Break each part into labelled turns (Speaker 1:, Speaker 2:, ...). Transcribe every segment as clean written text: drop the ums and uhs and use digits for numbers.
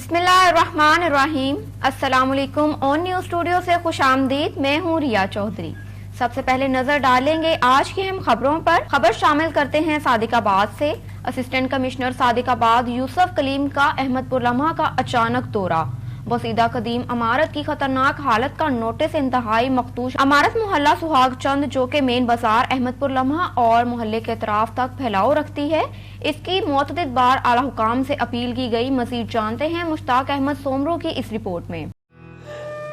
Speaker 1: बिस्मिल्लाहिर्रहमानिर्रहीम। अस्सलामुअलैकुम। On news studio से खुशामदीद। मैं हूँ रिया चौधरी। सबसे पहले नजर डालेंगे आज की अहम खबरों पर। खबर शामिल करते हैं सादिकाबाद से। असिस्टेंट कमिश्नर सादिकाबाद यूसुफ कलीम का अहमदपुर लम्हा का अचानक दौरा। बसीदा कदीम अमारत की खतरनाक हालत का नोटिस। इंतहाई मखदूश अमारत मोहल्ला सुहाग चंद जो के मेन बाजार अहमदपुर लम्हा और मोहल्ले के अतराफ तक फैलाव रखती है, इसकी मुतअद्दिद बार आला हुकाम से अपील की गई। मजीद जानते हैं मुश्ताक अहमद सोमरू की इस रिपोर्ट में।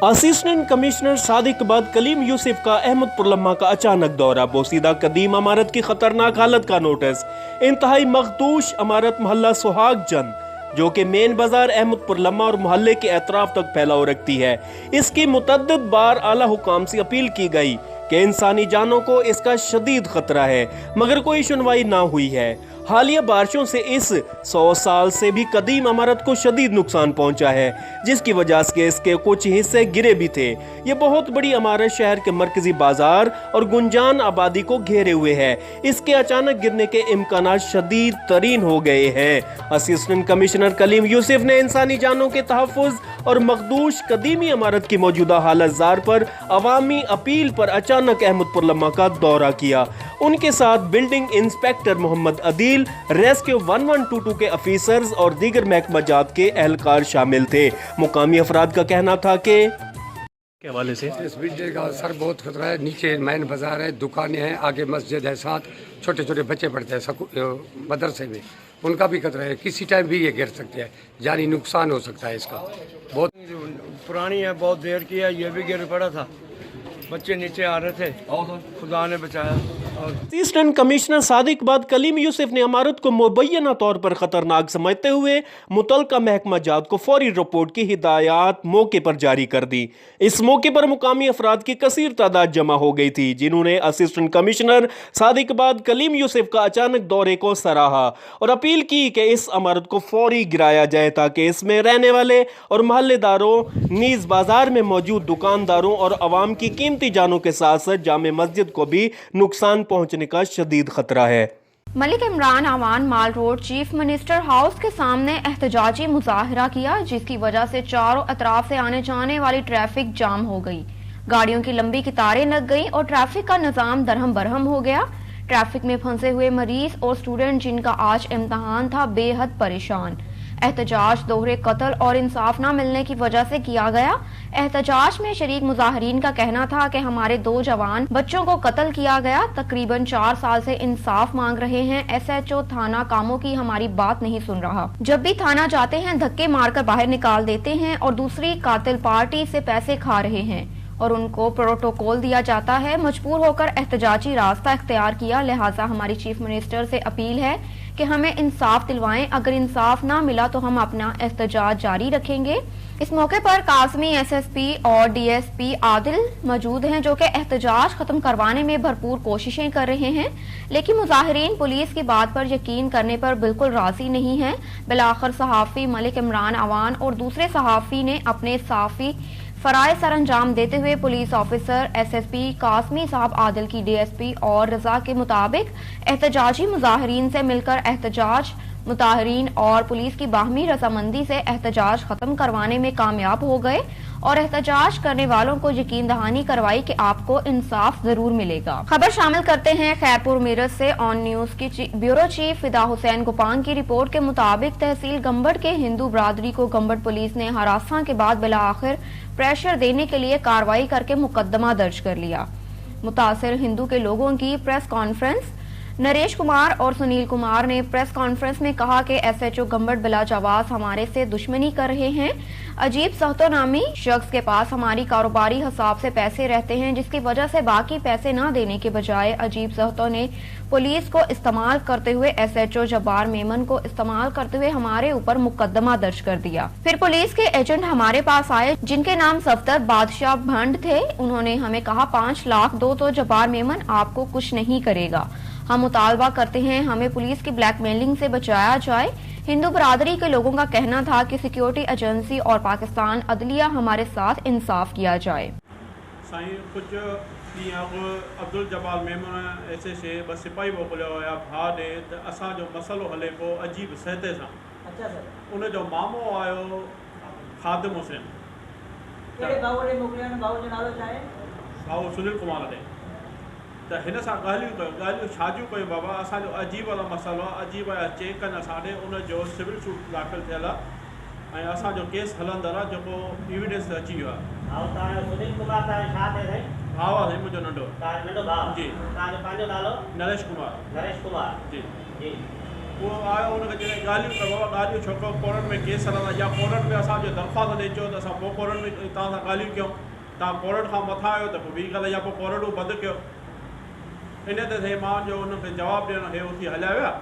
Speaker 2: असिस्टेंट कमिश्नर सादिकाबाद कलीम यूसुफ का अहमदपुर लम्हा का अचानक दौरा। बोसीदा कदीम अमारत की खतरनाक हालत का नोटिस। इंतहाई मखदूश अमारत मोहल्ला सुहाग चंद जो कि मेन बाजार अहमदपुर लम्हा और मोहल्ले के अतराफ तक फैलाव रखती है, इसकी मुतअद्दिद बार आला हुकाम से अपील की गई कि इंसानी जानों को इसका शदीद खतरा है, मगर कोई सुनवाई ना हुई है। हालिया बारिशों से इस 100 साल से भी कदीम अमारत को शदीद नुकसान पहुंचा है, जिसकी वजह से इसके कुछ हिस्से गिरे भी थे। ये बहुत बड़ी अमारत शहर के मरकजी बाजार और गुंजान आबादी को घेरे हुए है। इसके अचानक गिरने के इम्कानात शदीद तरीन हो गए हैं। असिस्टेंट कमिश्नर कलीम यूसुफ ने इंसानी जानों के तहफ़्फ़ुज़ और मखदूश कदीमी अमारत की मौजूदा हालत ज़ार पर अवामी अपील पर अचानक अहमदपुर लम्हा का दौरा किया। उनके साथ building inspector Mohammad Adeel, rescue 1122 के अफीसर्स और दीगर महकमा जात के एहलकार शामिल थे। मुकामी अफराद का कहना था कि
Speaker 3: के हवाले से
Speaker 4: इस बिजली का असर बहुत खतरा है। नीचे मैन बाजार है, दुकानें हैं, आगे मस्जिद है, साथ छोटे छोटे बच्चे पढ़ते हैं मदरसे में, उनका भी खतरा है। किसी टाइम भी ये गिर सकते हैं, जानी नुकसान हो सकता है इसका। बहुत
Speaker 3: पुरानी है, बहुत देर की है, ये भी गिर पड़ा था, बच्चे नीचे आ रहे थे, खुदा ने बचाया।
Speaker 2: असिस्टेंट कमिश्नर सादिकाबाद कलीम यूसुफ ने अमारत को मुबैना तौर पर खतरनाक समझते हुए मुतल्लिका महकमा जात को फौरी रिपोर्ट की हिदायत मौके पर जारी कर दी। इस मौके पर मुकामी अफराद की कसीर तादाद जमा हो गई थी, जिन्होंने असिस्टेंट कमिश्नर सादिकाबाद कलीम यूसुफ का अचानक दौरे को सराहा और अपील की कि इस अमारत को फौरी गिराया जाए, ताकि इसमें रहने वाले और मोहल्लेदारों नीज बाजार में मौजूद दुकानदारों और अवाम की कीमती जानों के साथ साथ जामे मस्जिद को भी नुकसान पहुंचने का शदीद खतरा है।
Speaker 1: मलिक इमरान आवान माल रोड चीफ मिनिस्टर हाउस के सामने एहतजाजी मुजाहरा किया, जिसकी वजह से चारों अतराफ से आने जाने वाली ट्रैफिक जाम हो गई। गाड़ियों की लंबी कतारें लग गई और ट्रैफिक का निजाम दरहम बरहम हो गया। ट्रैफिक में फंसे हुए मरीज और स्टूडेंट जिनका आज इम्तहान था बेहद परेशान। एहतजाज दोहरे कत्ल और इंसाफ न मिलने की वजह से किया गया। एहतजाज में शरीक मुजाहरीन का कहना था कि हमारे 2 जवान बच्चों को कत्ल किया गया, तकरीबन 4 साल से इंसाफ मांग रहे हैं। SHO थाना कामों की हमारी बात नहीं सुन रहा। जब भी थाना जाते हैं धक्के मारकर बाहर निकाल देते हैं और दूसरी कातिल पार्टी से पैसे खा रहे हैं और उनको प्रोटोकॉल दिया जाता है। मजबूर होकर एहतजाजी रास्ता इख्तियार किया। लिहाजा हमारी चीफ मिनिस्टर से अपील है कि हमें इंसाफ दिलवाएं। अगर इंसाफ ना मिला तो हम अपना एहतजाज जारी रखेंगे। इस मौके पर कासमी SSP और DSP आदिल मौजूद हैं, जो कि एहतजाज खत्म करवाने में भरपूर कोशिशें कर रहे हैं, लेकिन मुजाहिरीन पुलिस की बात पर यकीन करने पर बिल्कुल राजी नहीं है। बिलाखिर सहाफी मलिक इमरान अवान और दूसरे सहाफी ने अपने साफी फराए सर अंजाम देते हुए पुलिस ऑफिसर SSP कासमी साहब आदिल की DSP और रजा के मुताबिक एहतजाजी मुजाहिरीन से मिलकर एहतजाज मुताहिरीन और पुलिस की बाहमी रजामंदी से एहतजाज खत्म करवाने में कामयाब हो गए और एहतजाज करने वालों को यकीन दहानी करवाई कि आपको इंसाफ जरूर मिलेगा। खबर शामिल करते हैं खैरपुर मेरठ से। ऑन न्यूज की ब्यूरो चीफ फिदा हुसैन गुपांग की रिपोर्ट के मुताबिक तहसील गंबड़ के हिंदू बरादरी को गंबड़ पुलिस ने हरासा के बाद बिलाआखिर प्रेशर देने के लिए कार्रवाई करके मुकदमा दर्ज कर लिया। मुतासिर हिंदू के लोगों की प्रेस कॉन्फ्रेंस। नरेश कुमार और सुनील कुमार ने प्रेस कॉन्फ्रेंस में कहा कि SHO गंबड़ बिलाजवाज हमारे से दुश्मनी कर रहे हैं। अजीब सहतो नामी शख्स के पास हमारी कारोबारी हिसाब से पैसे रहते हैं, जिसकी वजह से बाकी पैसे ना देने के बजाय अजीब सहतो ने पुलिस को इस्तेमाल करते हुए SHO जब्बार मेमन को इस्तेमाल करते हुए हमारे ऊपर मुकदमा दर्ज कर दिया। फिर पुलिस के एजेंट हमारे पास आए, जिनके नाम सफदर बादशाह भंड थे। उन्होंने हमें कहा 5 लाख दो तो जब्बार मेमन आपको कुछ नहीं करेगा। हम मुतालबा करते हैं हमें पुलिस की ब्लैकमेलिंग से बचाया जाए। हिंदू बरादरी के लोगों का कहना था कि सिक्योरिटी एजेंसी और पाकिस्तान अदलिया हमारे साथ इंसाफ किया जाए।
Speaker 5: कुछ अब्दुल जब्बार मेमन ऐसे से बस सिपाही मोकिलियो या भाउ ॾे त असांजो मसइलो हले पियो अजीब सहते सां
Speaker 6: अच्छा सर
Speaker 5: उनजो मामो आयो ख़ादिम हुसैन
Speaker 6: कहिड़े भाउ ॾे मोकिलिया आहिनि भाउ जो नालो छा आहे
Speaker 5: भाउ सुनील कुमार ॾे त हिन सां ॻाल्हियूं छाजियूं कयूं बाबा असांजो अजीब वारो मसइलो आहे अजीब चेक कनि असांखे उनजो सिविल सूट दाख़िल थियल आहे ऐं असांजो केस हलंदड़ आहे जेको एविडेंस अची वियो आहे
Speaker 6: भाउ तव्हांजो सुनील कुमार तव्हांजो छा थिए साईं
Speaker 5: भाउ आहे साईं मुंहिंजो नंढो
Speaker 6: तव्हांजो नंढो भाउ
Speaker 5: जी
Speaker 6: तव्हांजो पंहिंजो नालो
Speaker 5: नरेश कुमार
Speaker 6: नरेश कुमार
Speaker 5: जी
Speaker 6: जी
Speaker 5: उहो आयो हुनखे जॾहिं ॻाल्हियूं कयो बाबा ॻाल्हियूं छो कयो कोर्ट में केस हलंदा या कोर्ट में असांजो दरख़्वास्त ॾेई चयो त असां पोइ कोर्ट में तव्हां सां ॻाल्हियूं कयूं तव्हां कोर्ट खां मथां आयो त पोइ ॿी ॻाल्हि या पोइ कोर्ट बंदि कयो इन ते साईं मां जो हुनखे जवाबु ॾियणु हे उथी हलिया विया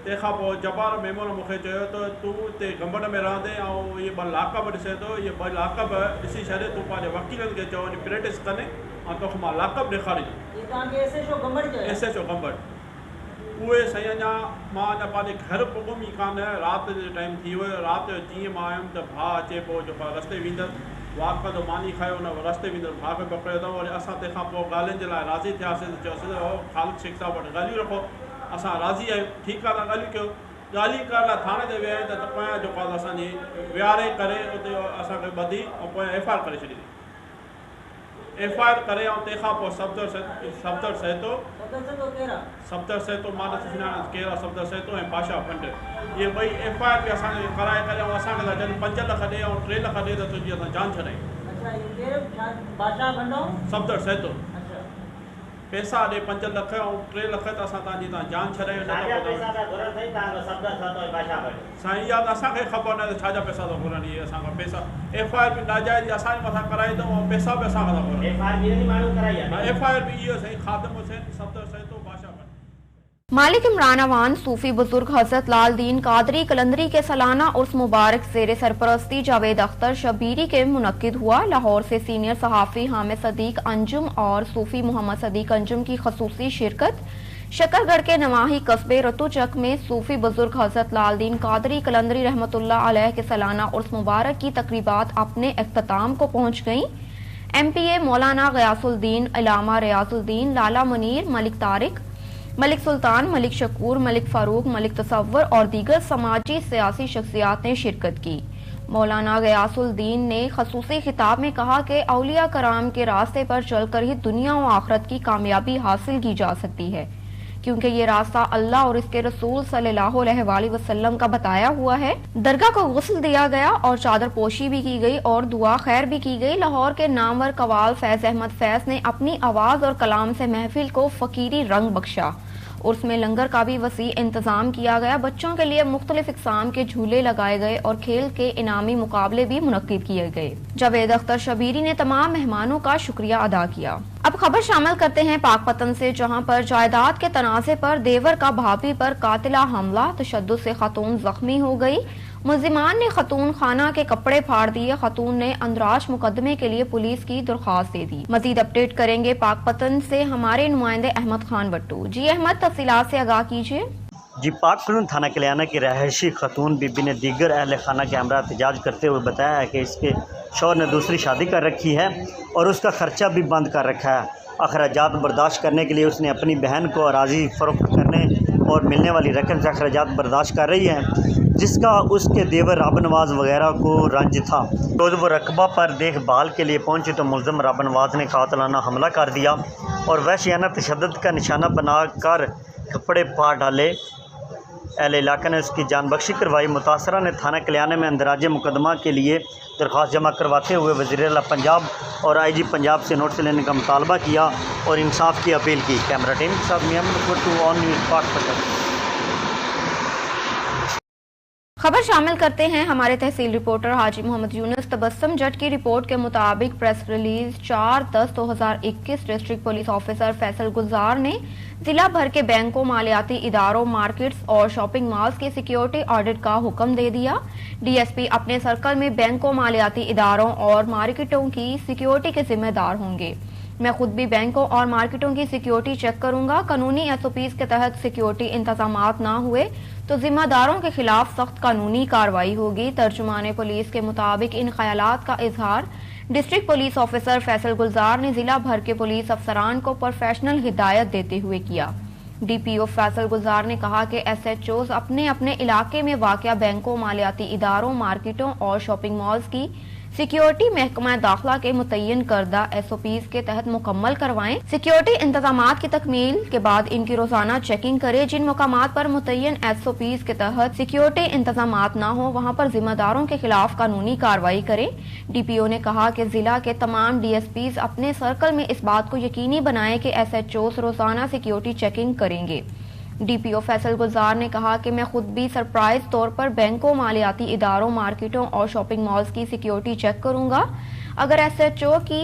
Speaker 5: तंहिंखां पोइ जबार मेमोन मूंखे चयो त तूं हिते गंबड़ में रहंदे ऐं इहे ॿ लाकब ॾिसे थो इहे ॿ लाकब ॾिसी छॾे तूं पंहिंजे वकीलनि खे चओ वञी प्रैक्टिस कने ऐं तोखे मां लाकब ॾेखारींदुमि
Speaker 6: तव्हांखे एसएचओ गंबड़ चयो
Speaker 5: एसएचओ गंबड़ उहे साईं अञा मां अञा पंहिंजे घर पुगुम ई कान राति जो टाइम थी वियो राति जो जीअं मां आयुमि त भाउ अचे पियो जेको रस्ते वेंदुसि वाक कंदो मानी खायो न रस्ते वेंदुसि भाउ खे पकड़ियो अथऊं वरी असां तंहिंखां पोइ ॻाल्हियुनि जे लाइ राज़ी थियासीं त चयोसीं ख़ालिद शेख साहिब वटि ॻाल्हियूं रखो असां राज़ी आहियूं ठीकु आहे तव्हां ॻाल्हियूं कयो ॻाल्हियूं करण लाइ थाणे ते विया आहियूं त पोयां जेको आहे असांजी विहारे करे उते असांखे ॿधी ऐं पोयां एफ आई आर करे छॾी एफ आई आर करे ऐं तंहिंखां पोइ सफ़दर सहितो मां नथी सुञाणां केरु आहे सफ़दर सहितो ऐं बादशाह फंड इहे ॿई एफ आई आर बि असांखे कराए करे ऐं असांखे त जॾहिं 5 लख ॾे ऐं 3 लख ॾे त तुंहिंजी असां जान छॾायूं सफ़दर सहितो पैसा ॾे 5 लख ऐं 3 लख त असां तव्हां जान छॾायूं साईं इहा त असांखे ख़बर न आहे त छाजा पैसा था घुरनि इहे असांखां पैसा एफ आई आर बि नाजाइज़ असांजे मथां कराई अथऊं ऐं पैसा बि असांखां था घुरनि एफ आई आर बि इहो साईं ख़ादिम हुसैन सफ़दर सहितो बादशाह
Speaker 1: मालिक इमरान अवान सूफी बुजुर्ग हजरत लाल दीन कादरी कलंदरी के सालाना उर्स मुबारक जेर सरपरस्ती जावेद अख्तर शबीरी के मुनक्किद हुआ। लाहौर से सीनियर सहाफ़ी हामिद सदीक अंजुम और सूफी मोहम्मद सदीक अंजुम की खसूसी शिरकत। शकरगढ़ के नवाही कस्बे रतुचक में सूफी बुजुर्ग हजरत लाल दीन कादरी कलंदरी रहमतुल्लाह अलैह के सालाना उर्स मुबारक की तकरीबात अपने इख्तिताम को पहुंच गईं। MPA मौलाना गयासुद्दीन, इलामा रियाजुद्दीन, लाला मुनीर, मलिक तारिक, मलिक सुल्तान, मलिक शकूर, मलिक फारूक, मलिक तसव्वुर और दीगर समाजी सियासी शख्सियात ने शिरकत की। मौलाना गयासुद्दीन ने खसूसी खिताब में कहा कि औलिया कराम के रास्ते पर चलकर ही दुनिया और आखिरत की कामयाबी हासिल की जा सकती है, क्योंकि ये रास्ता अल्लाह और इसके रसूल सल्लल्लाहु अलैहि वसल्लम का बताया हुआ है। दरगाह को गुस्ल दिया गया और चादर पोशी भी की गई और दुआ खैर भी की गई। लाहौर के नामवर कवाल फैज अहमद फैज ने अपनी आवाज और कलाम से महफिल को फकीरी रंग बख्शा। उर्स में लंगर का भी वसी इंतजाम किया गया। बच्चों के लिए मुख्तलिफ इकसाम के झूले लगाए गए और खेल के इनामी मुकाबले भी मुनक्किद किए गए। जावेद अख्तर शबीरी ने तमाम मेहमानों का शुक्रिया अदा किया। अब खबर शामिल करते हैं पाकपतन से, जहां पर जायदाद के तनाज़े पर देवर का भाभी पर कातिला हमला, तशद्दुद से खातून जख्मी हो गई। मुल्जिमान ने खातून खाना के कपड़े फाड़ दिए। खातून ने अंदराज मुकदमे के लिए पुलिस की दरख्वास्त दे दी। मजीद अपडेट करेंगे पाकपतन से हमारे नुमाइंदे अहमद खान बट्टू। जी अहमद, तफसीलात से आगाह कीजिए।
Speaker 7: जी, पाकपतन थाना कल्याणा की रहायशी खातून बीबी ने दीगर अहल खाना के हमरा एहतजाज करते हुए बताया है कि इसके शौहर ने दूसरी शादी कर रखी है और उसका खर्चा भी बंद कर रखा है। अखराजात बर्दाश्त करने के लिए उसने अपनी बहन को अराजी फ़रोख्त करने और मिलने वाली रकम से अखराजात बर्दाश्त कर रही है, जिसका उसके देवर रब नवाज वगैरह को रंज था। रोज़ वो रकबा पर देखभाल के लिए पहुंचे तो मुल्ज़िम रब नवाज ने कातिलाना हमला कर दिया और वहशियाना तशद्दुद का निशाना बनाकर कपड़े फाड़ डाले। अहले इलाका ने उसकी जान बख्शी करवाई। मुतासरा ने थाना कल्याणा में अंदराज मुकदमा के लिए दरख्वास्त जमा करवाते हुए वज़ीर आला पंजाब और IG पंजाब से नोटिस लेने का मुतालबा किया और इंसाफ की अपील की। कैमरा टीम के साथ मियां मुफ्ती ऑन न्यूज़ पाकपतन।
Speaker 1: खबर शामिल करते हैं हमारे तहसील रिपोर्टर हाजी मोहम्मद यूनुस। तबस्सुम जट की रिपोर्ट के मुताबिक press release 4/10/2021 district police officer Faisal Gulzar ने जिला भर के बैंकों, मालियाती इदारों, मार्केट्स और शॉपिंग मॉल्स की सिक्योरिटी ऑडिट का हुक्म दे दिया। DSP अपने सर्कल में बैंकों, मालियाती इदारों और मार्केटों की सिक्योरिटी के जिम्मेदार होंगे। मैं खुद भी बैंकों और मार्केटों की सिक्योरिटी चेक करूंगा। कानूनी SOPs के तहत सिक्योरिटी इंतजामात ना हुए तो जिम्मेदारों के खिलाफ सख्त कानूनी कार्रवाई होगी। तर्जुमाने पुलिस के मुताबिक इन ख्यालात का इजहार district police officer Faisal Gulzar ने जिला भर के पुलिस अफसरान को प्रोफेशनल हिदायत देते हुए किया। डीपीओ फैसल गुलजार ने कहा कि एसएचओज अपने अपने इलाके में वाक़या बैंकों, मालियाती इदारों, मार्केटों और शॉपिंग मॉल्स की सिक्योरिटी महकमा दाखिला के मुतय्यन करदा एसओपीज के तहत मुकम्मल करवाएं। सिक्योरिटी इंतजामात की तकमील के बाद इनकी रोजाना चेकिंग करें। जिन मकामात पर मुतय्यन एसओपीज के तहत सिक्योरिटी इंतजामात न हो वहां पर जिम्मेदारों के खिलाफ कानूनी कार्रवाई करें। डीपीओ ने कहा कि जिला के तमाम डीएसपीज अपने सर्कल में इस बात को यकीनी बनाएं कि एसएचओज रोजाना सिक्योरिटी चेकिंग करेंगे। डीपीओ फैसल गुलजार ने कहा कि मैं खुद भी सरप्राइज तौर पर बैंकों, मालियाती इदारों, मार्केटों और शॉपिंग मॉल्स की सिक्योरिटी चेक करूंगा। अगर एसएचओ की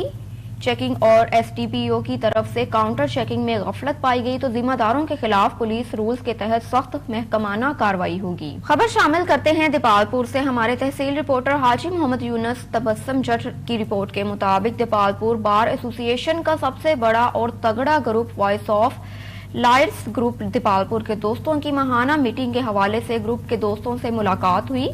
Speaker 1: चेकिंग और एसटीपीओ की तरफ से काउंटर चेकिंग में गफलत पाई गई तो जिम्मेदारों के खिलाफ पुलिस रूल्स के तहत सख्त महकमाना कार्रवाई होगी। खबर शामिल करते हैं दीपालपुर से। हमारे तहसील रिपोर्टर हाजी मोहम्मद यूनुस तबस्सुम जट की रिपोर्ट के मुताबिक दीपालपुर बार एसोसिएशन का सबसे बड़ा और तगड़ा group voice of lawyers group Dipalpur के दोस्तों की माहाना मीटिंग के हवाले से ग्रुप के दोस्तों से मुलाकात हुई।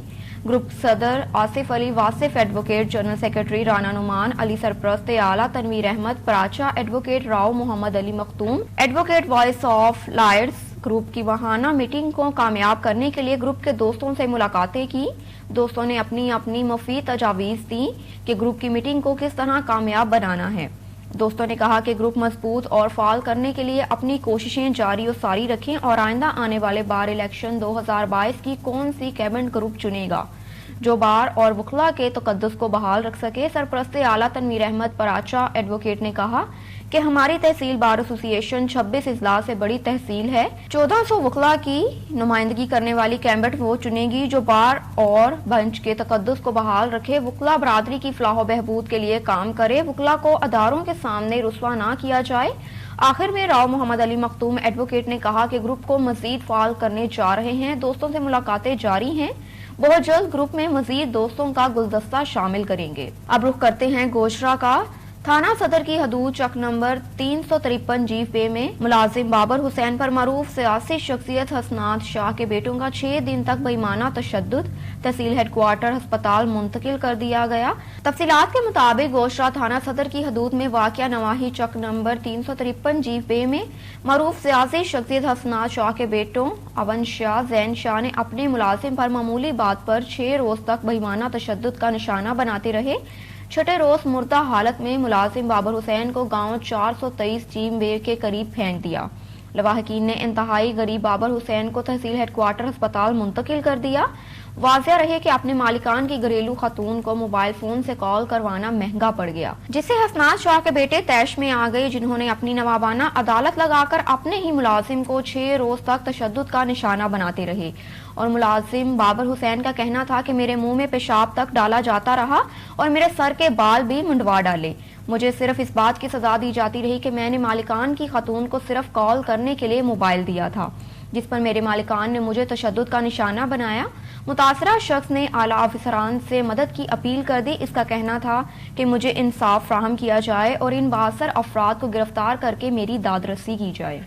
Speaker 1: ग्रुप सदर Asif Ali Wasif, advocate general secretary Rana Noman Ali सरप्रस्त आला, Tanveer Ahmed Paracha, advocate Rao Mohammad Ali Makhdoom, advocate voice of lawyers group की माहाना मीटिंग को कामयाब करने के लिए ग्रुप के दोस्तों से मुलाकातें की। दोस्तों ने अपनी अपनी मुफीद तजावीज़ दी कि ग्रुप की मीटिंग को किस तरह कामयाब बनाना है। दोस्तों ने कहा कि ग्रुप मजबूत और फाल करने के लिए अपनी कोशिशें जारी और सारी रखें और आइंदा आने वाले बार इलेक्शन 2022 की कौन सी कैबिनेट ग्रुप चुनेगा जो बार और वकला के तकद्दुस को बहाल रख सके। सरपरस्त आला तनवीर अहमद पराचा एडवोकेट ने कहा कि हमारी तहसील बार एसोसिएशन 26 इजला से बड़ी तहसील है। 1400 वकला की नुमाइंदगी करने वाली कैबिनेट वो चुनेगी जो बार और बेंच के तकद्दुस को बहाल रखे, वकला बरादरी की फलाह बहबूद के लिए काम करे, वकला को अदारों के सामने रुस्वा ना किया जाए। आखिर में राव मोहम्मद अली मखतूम एडवोकेट ने कहा कि ग्रुप को मजीद फाल करने जा रहे हैं। दोस्तों से मुलाकातें जारी हैं। बहुत जल्द ग्रुप में मजीद दोस्तों का गुलदस्ता शामिल करेंगे। अब रुख करते हैं गोशरा का। थाना सदर की हदूद चक नंबर 353 जीपे में मुलाजिम बाबर हुसैन पर मरूफ सियासी शख्सियत हसनात शाह के बेटों का 6 दिन तक बेईमाना तशद्दुद तहसील हेडक्वार्टर अस्पताल मुंतकिल कर दिया गया। तफसीलात के मुताबिक गोशरा थाना सदर की हदूद में वाक़या नवाही चक नंबर 353 जीपे में मरूफ सियासी शख्सियत हसनात शाह के बेटों अवन शाह, जैन शाह ने अपने मुलाजिम पर मामूली बात पर 6 रोज तक बेईमाना तशद्दुद का निशाना बनाते रहे। छठे रोज मुर्दा हालत में मुलाजिम बाबर हुसैन को गांव 423 चीम बेर के करीब फेंक दिया। लवाहकीन ने इंतहाई गरीब बाबर हुसैन को तहसील हेडक्वार्टर अस्पताल मुंतकिल कर दिया। वाज़िया रहे कि अपने मालिकान की घरेलू खातून को मोबाइल फोन से कॉल करवाना महंगा पड़ गया, जिससे हसनात शाह के बेटे तैश में आ गए, जिन्होंने अपनी नवाबाना अदालत लगाकर अपने ही मुलाजिम को 6 रोज तक तशद्दुद का निशाना बनाते रहे। और मुलाजिम बाबर हुसैन का कहना था कि मेरे मुंह में पेशाब तक डाला जाता रहा और मेरे सर के बाल भी मुंडवा डाले। मुझे सिर्फ इस बात की सजा दी जाती रही कि मैंने मालिकान की खातून को सिर्फ कॉल करने के लिए मोबाइल दिया था, जिस पर मेरे मालिकान ने मुझे तशद्दुद का निशाना बनाया। मुतासरा शख्स ने आला अफसरान से मदद की अपील कर दी। इसका कहना था कि मुझे इंसाफ फ्राहम किया जाए और इन बासर अफराद को गिरफ्तार करके मेरी दादरसी की जाए।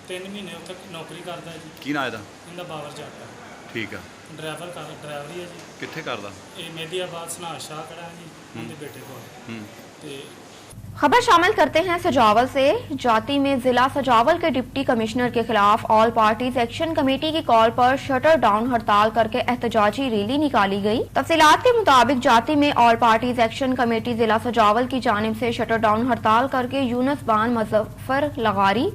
Speaker 8: तीन महीने उत्थे नौकरी करदा जी।
Speaker 9: की ना ਇਹਦਾ?
Speaker 8: ਇਹਦਾ ਬਾਬਰ ਜੱਟ ਹੈ।
Speaker 9: ਠੀਕ ਆ।
Speaker 8: ਡਰਾਈਵਰ ਹੀ ਹੈ ਜੀ।
Speaker 9: ਕਿੱਥੇ ਕਰਦਾ?
Speaker 8: ਇਹ ਮੇਦੀਆਬਾਦ ਸਨਾਤ शाह खड़ा जी उनके बेटे को। ते
Speaker 1: खबर शामिल करते हैं सजावल से। जाती में जिला सजावल के डिप्टी कमिश्नर के खिलाफ ऑल पार्टीज एक्शन कमेटी की कॉल पर शटर डाउन हड़ताल करके एहतजाजी रैली निकाली गई। तफसीलात के मुताबिक जाती में ऑल पार्टीज एक्शन कमेटी जिला सजावल की जानिब से शटर डाउन हड़ताल करके यूनुस बान, मुजफ्फर लगारी,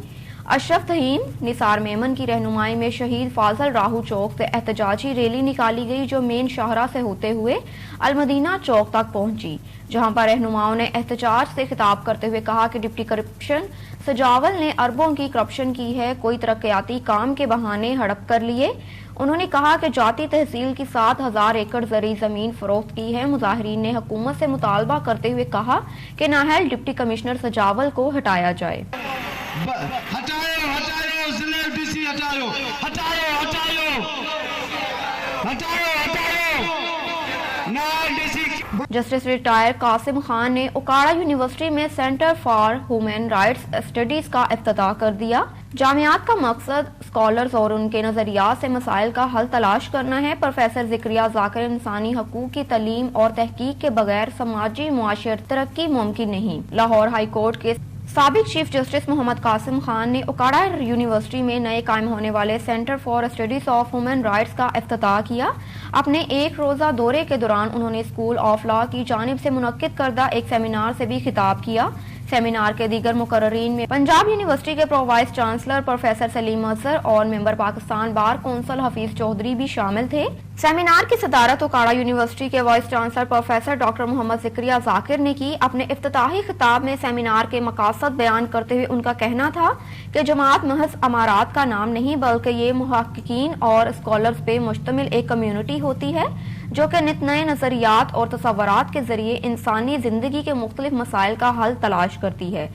Speaker 1: अशरफ तहीन, निसार मेमन की रहनुमाई में शहीद फाजल राहू चौक से एहतजाजी रैली निकाली गई, जो मेन शाहरा से होते हुए अलमदीना चौक तक पहुंची, जहां पर रहनुमाओं ने एहतजाज से खिताब करते हुए कहा कि डिप्टी करप्शन सजावल ने अरबों की करप्शन की है, कोई तरक्याती काम के बहाने हड़प कर लिए। उन्होंने कहा कि जाती तहसील की 7000 एकड़ जरी जमीन फरोख्त की है। मुजाहिरीन ने हुकूमत से मुतालबा करते हुए कहा कि नाहल डिप्टी कमिश्नर सजावल को हटाया जाए।
Speaker 10: हटाओ हटाओ जिला डीसी हटाओ हटाओ हटाओ हटाओ हटाओ
Speaker 1: जस्टिस रिटायर कासिम खान ने उकाड़ा यूनिवर्सिटी में centre for human rights studies का इफ्तिताह कर दिया। जामियात का मकसद स्कॉलर्स और उनके नजरियात से मसाइल का हल तलाश करना है। प्रोफेसर ज़िक्रिया ज़ाकिर इंसानी हकूक की तालीम और तहकीक के बगैर समाजी मुआशरती तरक्की मुमकिन नहीं। लाहौर हाई कोर्ट के साबिक चीफ जस्टिस मोहम्मद कासिम खान ने उकाड़ा यूनिवर्सिटी में नए कायम होने वाले centre for studies of human rights का इफ्तिताह किया। अपने एक रोज़ा दौरे के दौरान उन्होंने स्कूल ऑफ लॉ की जानिब से मुनक्किद करदा एक सेमिनार से भी खिताब किया। सेमिनार के दीगर मुकर्ररीन में पंजाब यूनिवर्सिटी के pro vice chancellor professor Saleem Azhar और member Pakistan bar council Hafeez Chaudhry भी शामिल थे। सेमिनार की सदारत उकाड़ा यूनिवर्सिटी के vice chancellor professor doctor Mohammad Zakaria Zakir ने की। अपने इफ्तिताही खिताब में सेमिनार के मकासद बयान करते हुए उनका कहना था कि जमात महज अमारात का नाम नहीं बल्कि ये मुहक्किकीन और स्कॉलर्स पे मुश्तमिल एक कम्युनिटी होती है जो कि नित नए नजरियात और तसव्वुरात के जरिए इंसानी जिंदगी के मुख्तलिफ मसाइल का हल तलाश करती है।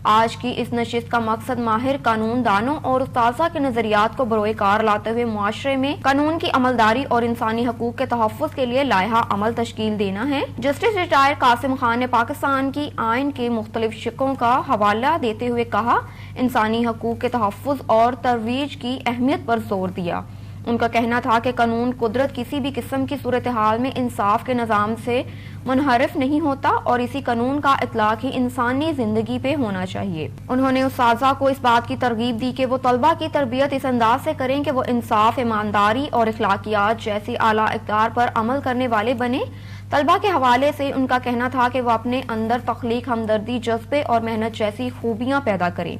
Speaker 1: आज की इस नशिस्त का मकसद माहिर कानून दानों और उस्ताज़ा के नजरियात को बरोए कार लाते हुए मुआशरे में कानून की अमलदारी और इंसानी हकूक के तहफ़्फ़ुज़ के लिए लायहा अमल तश्कील देना है। जस्टिस रिटायर कासिम खान ने पाकिस्तान की आइन के मुख्तलिफ शिकों का हवाला देते हुए कहा, इंसानी हकूक के तहफ़्फ़ुज़ और तरवीज की अहमियत पर जोर दिया। उनका कहना था कि कानून कुदरत किसी भी किस्म की सूरत हाल में इंसाफ के निज़ाम से मुनहरिफ नहीं होता और इसी कानून का इतलाक ही इंसानी जिंदगी पे होना चाहिए। उन्होंने उस्ताज़ा को इस बात की तरगीब दी कि वो तलबा की तरबियत इस अंदाज से करें कि वो इंसाफ, ईमानदारी और इखलाकियात जैसी आला इक़दार पर अमल करने वाले बने। तलबा के हवाले से उनका कहना था कि वो अपने अंदर तख्लीक, हमदर्दी, जज्बे और मेहनत जैसी खूबियाँ पैदा करें।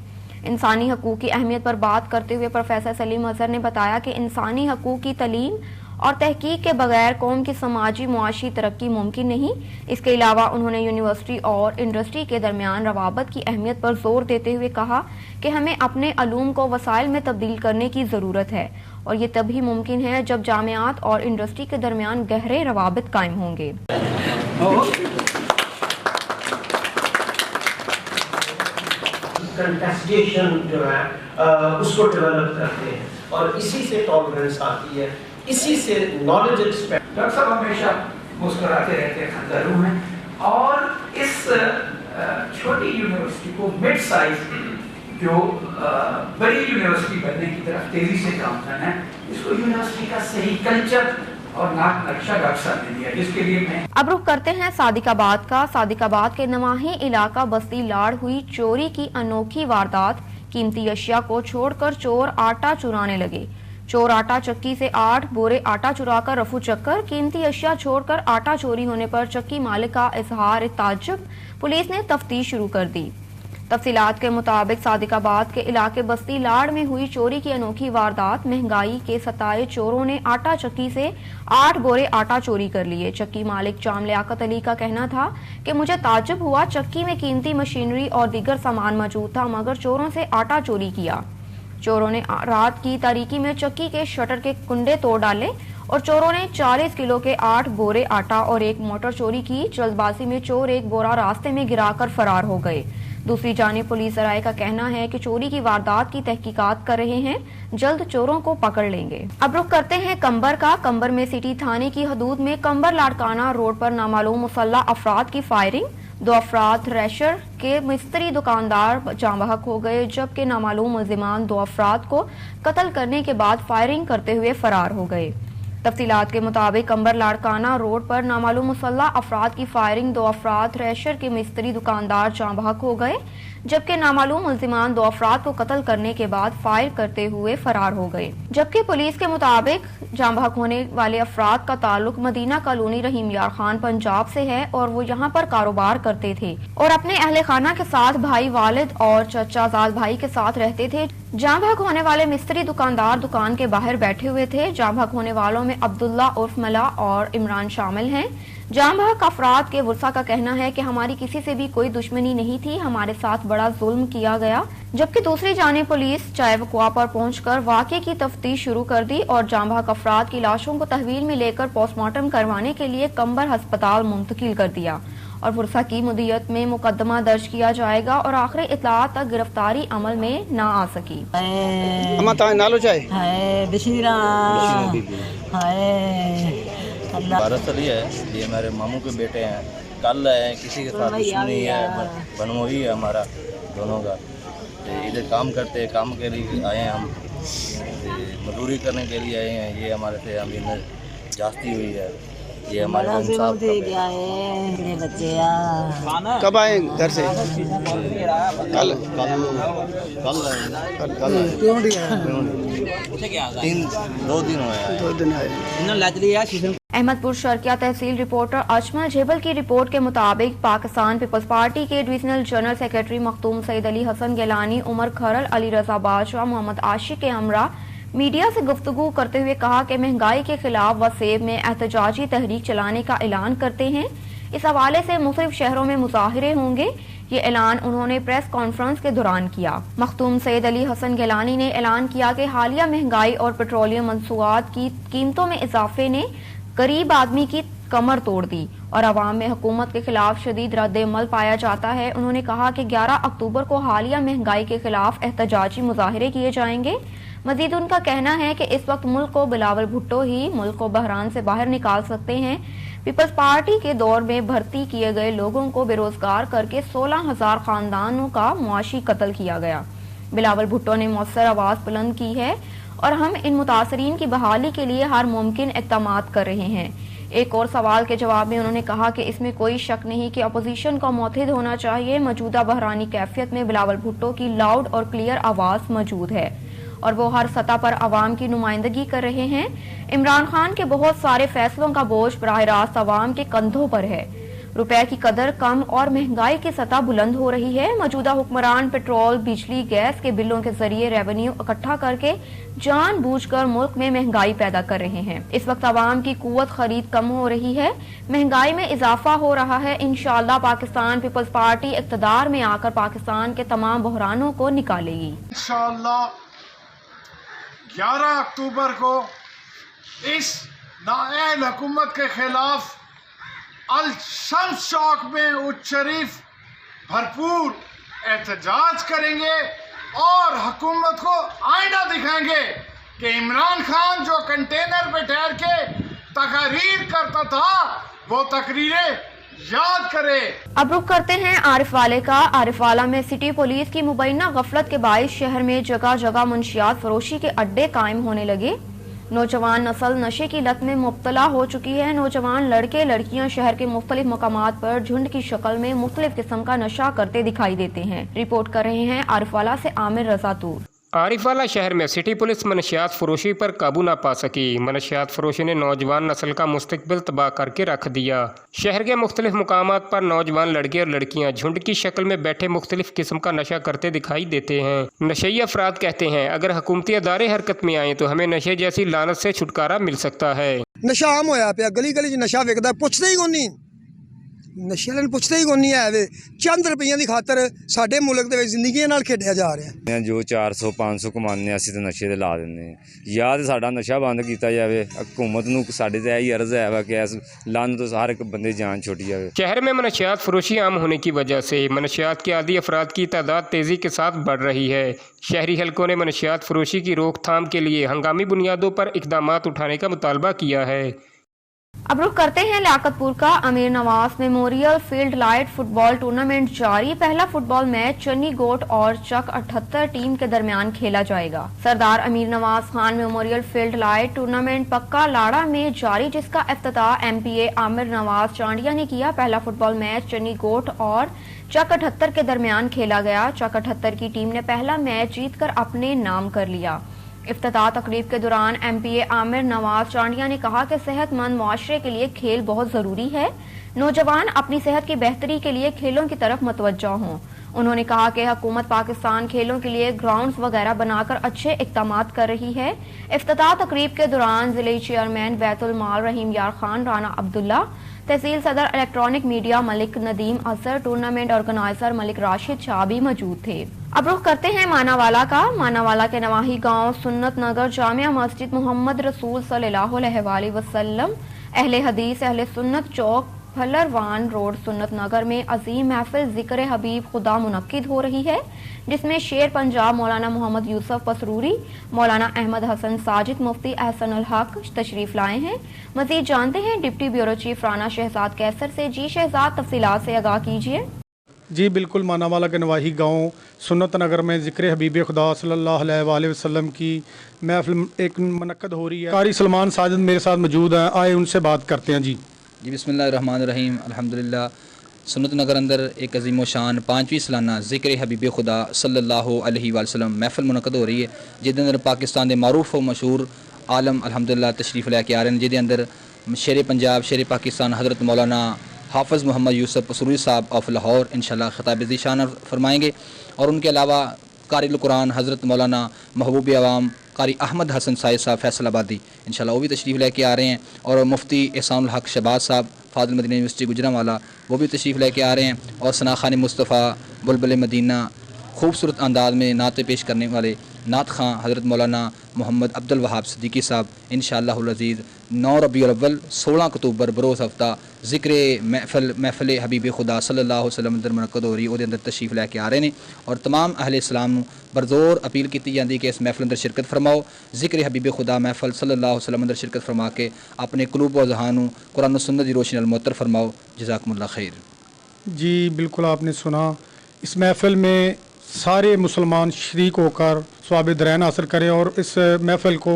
Speaker 1: इंसानी हकूक की अहमियत पर बात करते हुए प्रोफेसर सलीम अजहर ने बताया कि इंसानी हकूक की तालीम और तहकीक के बगैर कौम की समाजी मुआशी तरक्की मुमकिन नहीं। इसके अलावा उन्होंने यूनिवर्सिटी और इंडस्ट्री के दरमियान रवाबत की अहमियत पर जोर देते हुए कहा कि हमें अपने अलूम को वसाइल में तब्दील करने की ज़रूरत है और ये तभी मुमकिन है जब जामियात और इंडस्ट्री के दरमियान गहरे रवाबत कायम होंगे।
Speaker 9: कंटेस्टेशन जो है उसको डेवलप करते हैं और इसी से टॉलरेंस आती है, इसी से नॉलेज एक्सपेक्ट।
Speaker 11: डॉक्टर साहब हमेशा मुस्कुराते रहते हैं, खंदारू हैं और इस छोटी यूनिवर्सिटी को मिड साइज जो बड़ी यूनिवर्सिटी बनने की तरफ तेजी से काम करना है, इसको यूनिवर्सिटी का सही कल्चर और नक्शा डॉक्टर ने दिया, जिसके लिए मैं
Speaker 1: अब रुख करते हैं सादिकाबाद का। सादिकाबाद के नवाही इलाका बस्ती लाड़ हुई चोरी की अनोखी वारदात। कीमती अशिया को छोड़कर चोर आटा चुराने लगे। चोर आटा चक्की से 8 बोरे आटा चुराकर रफू चक्कर। कीमती अशिया छोड़कर आटा चोरी होने पर चक्की मालिक का इजहार ताज्जुब। पुलिस ने तफ्तीश शुरू कर दी। तफसीलात के मुताबिक सादिकाबाद के इलाके बस्ती लाड़ में हुई चोरी की अनोखी वारदात। महंगाई के सताए चोरों ने आटा चक्की से 8 बोरे आटा चोरी कर लिए। चक्की मालिक जाम लियाकत अली का कहना था कि मुझे ताज्जुब हुआ, चक्की में कीमती मशीनरी और दीगर सामान मौजूद था मगर चोरों से आटा चोरी किया। चोरों ने रात की तारीकी में चक्की के शटर के कुंडे तोड़ डाले और चोरों ने 40 किलो के 8 बोरे आटा और एक मोटर चोरी की। जल्दबाजी में चोर एक बोरा रास्ते में गिराकर फरार हो गए। दूसरी जानिब पुलिस राय का कहना है कि चोरी की वारदात की तहकीकात कर रहे हैं, जल्द चोरों को पकड़ लेंगे। अब रुख करते हैं कंबर का। कंबर में सिटी थाने की हदूद में कंबर लाड़काना रोड पर नामालूम मुसल्लह अफराद की फायरिंग। 2 अफराद थ्रेशर के मिस्त्री दुकानदार जाँ बहक हो गए, जबकि नामालूम मुल्जिमान 2 अफराद को कत्ल करने के बाद फायरिंग करते हुए फरार हो गए। तफसीलात के मुताबिक कंबर लाड़काना रोड पर नामालूम मुसल्लह अफराद की फायरिंग 2 अफराद थ्रेशर के मिस्त्री दुकानदार जाँ बहक हो गए, जबकि नामालूम मुल्जिमान 2 अफराद को कत्ल करने के बाद फायर करते हुए फरार हो गए। जबकि पुलिस के मुताबिक जाँ बहक होने वाले अफराद का ताल्लुक मदीना कॉलोनी रहीम यार खान पंजाब से है और वो यहाँ पर कारोबार करते थे और अपने अहले खाना के साथ भाई वालिद और चचा जाद भाई के साथ रहते थे। जाँ बहक होने वाले मिस्त्री दुकानदार दुकान के बाहर बैठे हुए थे। जाँ बहक होने वालों में अब्दुल्ला उर्फ मला और इमरान शामिल हैं। जाँ बहक अफराद के वुरसा का कहना है कि हमारी किसी से भी कोई दुश्मनी नहीं थी, हमारे साथ बड़ा जुल्म किया गया। जबकि दूसरी जानिब पुलिस चाय वकुआ पर पहुंचकर वाक़े की तफ्तीश शुरू कर दी और जाँ बहक अफराद की लाशों को तहवील में लेकर पोस्टमार्टम करवाने के लिए कंबर अस्पताल मुंतकिल कर दिया और वुरसा की मुद्दत में मुकदमा दर्ज किया जाएगा और आखिरी इत्तला तक गिरफ्तारी अमल में न आ सकी।
Speaker 12: भारत अली है, ये हमारे मामू के बेटे हैं। कल आए हैं, किसी के साथ दुश्मनी है, बनमोही है हमारा दोनों का। इधर काम करते हैं, काम के लिए आए हैं हम, मजदूरी करने के लिए आए हैं। ये हमारे से अभी जास्ती हुई है। ये हमारे साहब
Speaker 13: कब आए घर से? कल
Speaker 12: दो दिन हुए।
Speaker 1: अहमदपुर शर्किया तहसील रिपोर्टर अजमल जेबल की रिपोर्ट के मुताबिक पाकिस्तान पीपल्स पार्टी के divisional general secretary Makhdoom Saeed Ali Hasan Gilani, Umar Kharal, Ali Raza Badshah, Mohammad आशिक के हमरा मीडिया से गुफ्तगू करते हुए कहा कि महंगाई के खिलाफ वसेब में एहतजाजी तहरीक चलाने का ऐलान करते हैं। इस हवाले से मुख्तलिफ शहरों में मुजाहिरे होंगे। ये ऐलान उन्होंने प्रेस कॉन्फ्रेंस के दौरान किया। मखदूम सईद अली हसन गिलानी ने ऐलान किया कि हालिया महंगाई और पेट्रोलियम मंसूआत की कीमतों में इजाफे ने गरीब आदमी की कमर तोड़ दी और अवाम में हुकूमत के खिलाफ शदीद रद्द-ए-अमल पाया जाता है। उन्होंने कहा कि 11 अक्टूबर को हालिया महंगाई के खिलाफ एहतजाजी मुजाहिरे किए जाएंगे। मजीद उनका कहना है कि इस वक्त मुल्क को बिलावल भुट्टो ही मुल्क को बहरान से बाहर निकाल सकते हैं। पीपल्स पार्टी के दौर में भर्ती किए गए लोगों को बेरोजगार करके 16,000 खानदानों का मुआशी कत्ल किया गया। बिलावल भुट्टो ने मौसर आवाज बुलंद की है और हम इन मुतासरीन की बहाली के लिए हर मुमकिन इक़दामात कर रहे हैं। एक और सवाल के जवाब में उन्होंने कहा कि इसमें कोई शक नहीं कि अपोजिशन को मुतहिद होना चाहिए। मौजूदा बहरानी कैफियत में बिलावल भुट्टो की लाउड और क्लियर आवाज मौजूद है और वो हर सतह पर अवाम की नुमाइंदगी कर रहे हैं। इमरान खान के बहुत सारे फैसलों का बोझ बराह रास्त अवाम के कंधों पर है। रुपए की कदर कम और महंगाई की सतह बुलंद हो रही है। मौजूदा हुक्मरान पेट्रोल, बिजली, गैस के बिलों के जरिए रेवेन्यू इकट्ठा करके जानबूझकर मुल्क में महंगाई पैदा कर रहे हैं। इस वक्त अवाम की कुव्वत खरीद कम हो रही है, महंगाई में इजाफा हो रहा है। इंशाअल्लाह पाकिस्तान पीपल्स पार्टी इक़्तिदार में आकर पाकिस्तान के तमाम बहरानों को निकालेगी।
Speaker 10: इंशाअल्लाह 11 अक्टूबर को इस नाअहल हुकूमत के खिलाफ अल शम्स चौक में उच्च शरीफ भरपूर एहतजाज करेंगे और हुकूमत को आईना दिखाएंगे कि इमरान खान जो कंटेनर पे ठहर के तकरीर करता था वो तकरीरें याद करे।
Speaker 1: अब रुख करते हैं आरिफ वाले का। आरिफ वाला में सिटी पुलिस की मुबैना गफलत के बाइस शहर में जगह जगह मुंशियात फरोशी के अड्डे कायम होने लगे। नौजवान नस्ल नशे की लत में मुब्तला हो चुकी है। नौजवान लड़के लड़कियां शहर के मुख्तलिफ मकामात पर झुंड की शक्ल में मुख्तलिफ किस्म का नशा करते दिखाई देते हैं। रिपोर्ट कर रहे हैं आरिफवाला से आमिर रजा तूर।
Speaker 14: आरिफवाला शहर में सिटी पुलिस मनशियात फरोशी पर काबू ना पा सकी। मनशियात फरोशी ने नौजवान नस्ल का मुस्तकबिल तबाह करके रख दिया। शहर के मुख्तलिफ मुकामात पर नौजवान लड़के और लड़कियां झुंड की शक्ल में बैठे मुख्तलिफ किस्म का नशा करते दिखाई देते हैं। नशई अफराद कहते हैं अगर हुकूमती अदारे हरकत में आए तो हमें नशे जैसी लानत से छुटकारा मिल सकता है।
Speaker 15: नशा आम होया पिया, गली गली नशा विकदा, पुछदे ही कोनी, नशे वाले पुछते ही कोनी है। वे चंद रुपये की खातर साडे मुल्क दे विच जिंदगी नाल खेडिया जा रहा है।
Speaker 16: जो 400-500 कमाने असीं ते नशे ते ला दिंदे या ते साडा नशा बंद किया जाए। हुकूमत नूं साडे ते यही अर्ज है कि इस लानत तो हर एक बंदे दी जान छुटी जाए।
Speaker 14: शहर में मनशियात फरोशी आम होने की वजह से मनशियात के आदी अफराद की तादाद तेजी के साथ बढ़ रही है। शहरी हलकों ने मनशियात फरोशी की रोकथाम के लिए हंगामी बुनियादों पर इक़दामात उठाने का मुतालबा किया है।
Speaker 1: अब रुख करते हैं लियाकतपुर का। अमीर Nawaz memorial field light football tournament जारी। पहला फुटबॉल मैच चन्नी गोट और चक 78 टीम के दरमियान खेला जाएगा। सरदार अमीर Nawaz Khan memorial field light tournament पक्का लाड़ा में जारी, जिसका इफ्तिताह MPA आमिर नवाज चांडिया ने किया। पहला फुटबॉल मैच चन्नी गोट और चक 78 के दरमियान खेला गया। चक 78 की टीम ने पहला मैच जीतकर अपने नाम कर लिया। इफ्तिताह तकरीब के दौरान MPA आमिर नवाज चांडिया ने कहा कि सेहतमंद मुआशरे के लिए खेल बहुत ज़रूरी है। नौजवान अपनी सेहत की बेहतरी के लिए खेलों की तरफ मुतवज्जह हों। उन्होंने कहा कि हुकूमत पाकिस्तान खेलों के लिए ग्राउंड्स वगैरह बनाकर अच्छे इक़दामात कर रही है। इफ्तिताह तकरीब के दौरान जिले चेयरमैन बैतुल माल रहीम यार खान, राना अब्दुल्ला, तहसील सदर इलेक्ट्रॉनिक मीडिया मलिक नदीम असर, टूर्नामेंट ऑर्गेनाइजर मलिक राशिद शाह भी मौजूद थे। अब रुख करते हैं मानावाला का। मानावाला के नवाही गांव सुन्नत नगर जामिया मस्जिद मोहम्मद रसूल सल्लल्लाहु अलैहि वसल्लम अहले हदीस अहले सुन्नत चौक भल्लरवान रोड सुन्नत नगर में अजीम महफिल जिक्र हबीब खुदा मुनक्किद हो रही है, जिसमें शेर पंजाब मौलाना मोहम्मद यूसुफ पसरूरी, मौलाना अहमद हसन साजिद, मुफ्ती एहसन अल हक तशरीफ लाए हैं। मजीद जानते हैं deputy bureau chief Rana Shahzad Qaiser से। जी शहजाद, तफसीलात से आगाह कीजिए।
Speaker 17: जी बिल्कुल, मानावाला के नवाही गांव सुन्नत नगर में ज़िक्र हबीब खुदा सल्लल्लाहु अलैहि वसल्लम की महफिल एक मुनक्कद हो रही है। कारी सलमान साजिद मेरे साथ मौजूद हैं, आए उनसे बात करते हैं। जी
Speaker 18: बिस्मिल्लाहिर्रहमानिर्रहीम, अल्हम्दुलिल्लाह। सुन्नत नगर अंदर एक अजीम व शान 5वीं सालाना ज़िक्र हबीब खुदा सल्लल्लाहु अलैहि वसल्लम महफिल मुनक्कद हो रही है, जिसके अंदर पाकिस्तान के मारूफ व मशहूर आलम अल्हम्दुलिल्लाह तशरीफ लैके आ रहे हैं, जिसके अंदर शेर पंजाब शेर पाकिस्तान हज़रत मौलाना हाफ़िज़ मोहम्मद यूसुफ पसरूरी साहब ऑफ लाहौर इंशाल्लाह ख़िताब ज़ीशान फरमाएंगे। और उनके अलावा कारी कुरान हज़रत मौलाना महबूब आवाम कारी अहमद हसन साहिब साहब फैसलाबादी इंशाल्लाह वो भी तशरीफ़ लेके आ रहे हैं। और मुफ्ती एहसान हक शहबाज साहब फादिल मदीना यूनिवर्सिटी गुजरांवाला वो भी तशरीफ़ लेके आ रहे हैं। और सना खान मुस्तफ़ा बुलबुल मदीना खूबसूरत अंदाज में नात पेश करने वाले नात खां हज़रत मौलाना मोहम्मद अब्दुल वहाब सिद्दीकी साहब इंशाअल्लाहुल अज़ीज़ 9 रबीउल अव्वल 16 अक्तूबर बरोज़ हफ्ता ज़िक्र महफिल हबीब खुदा सल्लल्लाहु अलैहि वसल्लम अंदर मुनक्कद हो रही है, अंदर तशरीफ़ लैके आ रहे हैं। और तमाम अहले इस्लाम बरज़ोर अपील की जाती है कि इस महफिल अंदर शिरकत फरमाओ, ज़िक्र हबीब खुदा महफिल सल्लल्लाहु अलैहि वसल्लम अंदर शिरकत फरमा के अपने क़ुलूब व ज़हान कुरान व सुन्नत की रोशनी अल मुअत्तर फरमाओ। जज़ाकुमुल्लाह खैर।
Speaker 17: जी बिल्कुल, आपने सुना, इस महफिल में सारे मुसलमान शरीक होकर स्वाब दरैन हासिल करें और इस महफिल को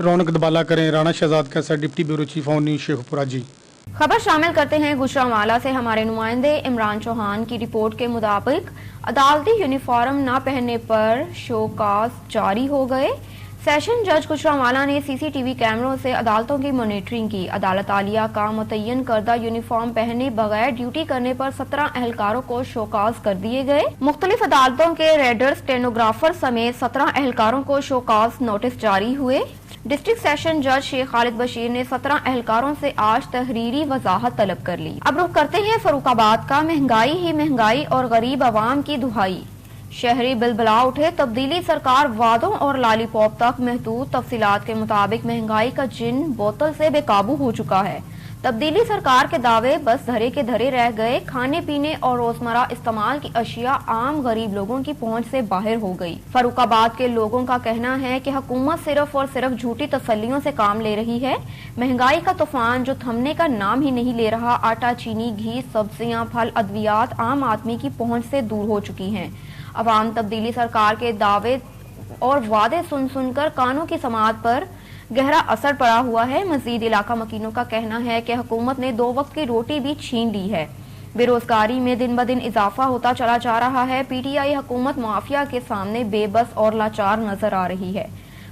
Speaker 17: रौनक दबाला करें। Rana Shahzad Qaiser, deputy bureau chief on news, Sheikhupura. जी
Speaker 1: खबर शामिल करते हैं गुजरांवाला से। हमारे नुमाइंदे इमरान चौहान की रिपोर्ट के मुताबिक अदालती यूनिफॉर्म न पहनने पर शोकाज जारी हो गए। सेशन जज गुजरांवाला ने सीसीटीवी कैमरों से अदालतों की मॉनिटरिंग की। अदालत आलिया का मुतय्यन करदा यूनिफॉर्म पहने बगैर ड्यूटी करने पर 17 एहलकारों को शोकाज कर दिए गए। मुख्तलिफ अदालतों के रेडर, स्टेनोग्राफर समेत 17 एहलकारों को शोकाज नोटिस जारी हुए। डिस्ट्रिक्ट सेशन जज शेख खालिद बशीर ने 17 एहलकारों से आज तहरीरी वजाहत तलब कर ली। अब रुख करते हैं फरुखाबाद का। महंगाई ही महंगाई और गरीब आवाम की दुहाई, शहरी बिलबिला उठे। तब्दीली सरकार वादों और लालीपॉप तक महदूद। तफसीलात के मुताबिक महंगाई का जिन बोतल से बेकाबू हो चुका है। तब्दीली सरकार के दावे बस धरे के धरे रह गए। खाने पीने और रोजमर्रा इस्तेमाल की अशिया आम गरीब लोगों की पहुंच से बाहर हो गई। फरुखाबाद के लोगों का कहना है कि हुकूमत सिर्फ और सिर्फ झूठी तसल्लियों से काम ले रही है। महंगाई का तूफान जो थमने का नाम ही नहीं ले रहा। आटा, चीनी, घी, सब्जियां, फल, अद्वियात आम आदमी की पहुंच से दूर हो चुकी हैं। अवाम तब्दीली सरकार के दावे और वादे सुन सुनकर कानों की समाअत पर गहरा असर पड़ा हुआ है। मजीद इलाका मकीनों का कहना है कि हुकूमत ने 2 वक्त की रोटी भी छीन ली है। बेरोजगारी में दिन ब दिन इजाफा होता चला जा रहा है। पीटीआई हुकूमत माफिया के सामने बेबस और लाचार नजर आ रही है।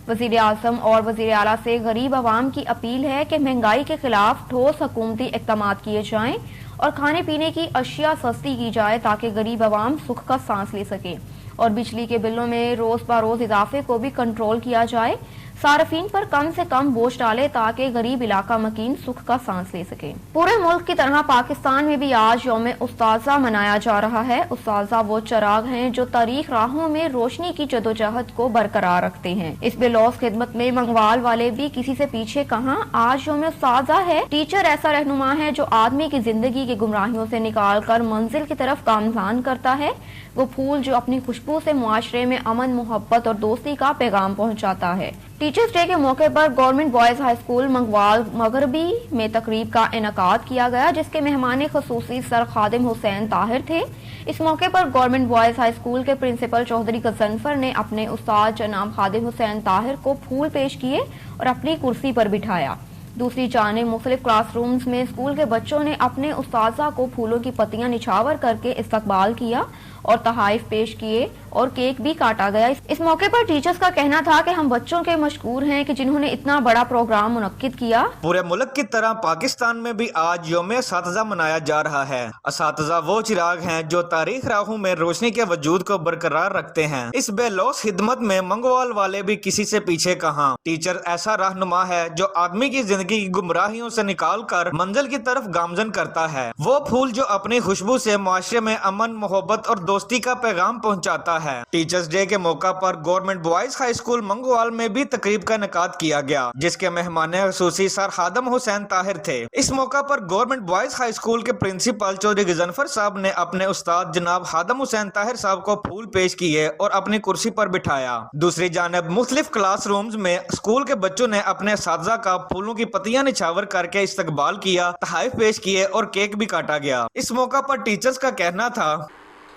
Speaker 1: वजीर आजम और वजीर आला से गरीब आवाम की अपील है कि महंगाई के खिलाफ ठोस हुकूमती इक़दाम किए जाएं और खाने पीने की अशिया सस्ती की जाए ताकि गरीब आवाम सुख का सांस ले सके। और बिजली के बिलों में रोज बरोज इजाफे को भी कंट्रोल किया जाए। सार्फिन पर कम से कम बोझ डाले ताकि गरीब इलाका मकीन सुख का सांस ले सके। पूरे मुल्क की तरह पाकिस्तान में भी आज यौम उस्ताज़ा मनाया जा रहा है। उस्ताज़ा वो चिराग हैं जो तारीख राहों में रोशनी की जदोजहद को बरकरार रखते हैं। इस बेलौस खिदमत में मंगवाल वाले भी किसी से पीछे कहाँ। आज यौम उस्ताज़ा है। टीचर ऐसा रहनुमा है जो आदमी की जिंदगी की गुमराहियों से निकाल कर मंजिल की तरफ गामज़ान करता है। वो फूल जो अपनी खुशबू से मुआशरे में अमन, मोहब्बत और दोस्ती का पैगाम पहुंचाता है। टीचर्स डे के मौके पर government boys high school Mangwal मगरबी में तकरीब का इनेकाद किया गया, जिसके मेहमान खसूसी सर खादिम हुसैन ताहिर थे। इस मौके पर गवर्नमेंट बॉयज हाई स्कूल के प्रिंसिपल चौधरी गजनफर ने अपने उस्ताद जनाब खादिम हुसैन ताहिर को फूल पेश किए और अपनी कुर्सी पर बिठाया। दूसरी जानिब मुख्तलिफ क्लासरूम्स में स्कूल के बच्चों ने अपने उस्ताज़ा को फूलों की पत्तियां निछावर करके इस्तकबाल किया और तहाइफ पेश किए और केक भी काटा गया। इस मौके पर टीचर्स का कहना था कि हम बच्चों के मशकूर हैं कि जिन्होंने इतना बड़ा प्रोग्राम मुनक्किद किया।
Speaker 19: पूरे मुल्क की तरह पाकिस्तान में भी आज यौम असातिज़ा मनाया जा रहा है। असातिज़ा वो चिराग हैं जो तारीख राहों में रोशनी के वजूद को बरकरार रखते हैं। इस बेलौस खिदमत में मंगवाल वाले भी किसी से पीछे कहाँ। टीचर ऐसा रहनुमा है जो आदमी की जिंदगी की गुमराहियों से निकाल कर मंजिल की तरफ गामजन करता है। वो फूल जो अपनी खुशबू से मुआशरे में अमन, मोहब्बत और दोस्ती का पैगाम पहुँचाता है। टीचर्स डे के मौका पर गवर्नमेंट बॉयज हाई स्कूल मंगोवाल में भी तकरीब का इनेकाद किया गया, जिसके मेहमान खुसूसी सर खादम हुसैन ताहिर थे। इस मौका पर गवर्नमेंट बॉयज हाई स्कूल के प्रिंसिपल चौधरी गजनफर साहब ने अपने उस्ताद जनाब खादम हुसैन ताहिर साहब को फूल पेश किए और अपनी कुर्सी पर बिठाया। दूसरी जानब मुख्तलिफ क्लासरूम्स में स्कूल के बच्चों ने अपने असातिज़ा का फूलों की पत्तियां निछावर करके इस्तकबाल किया, तोहफे पेश किए और केक भी काटा गया। इस मौका पर टीचर्स का कहना था,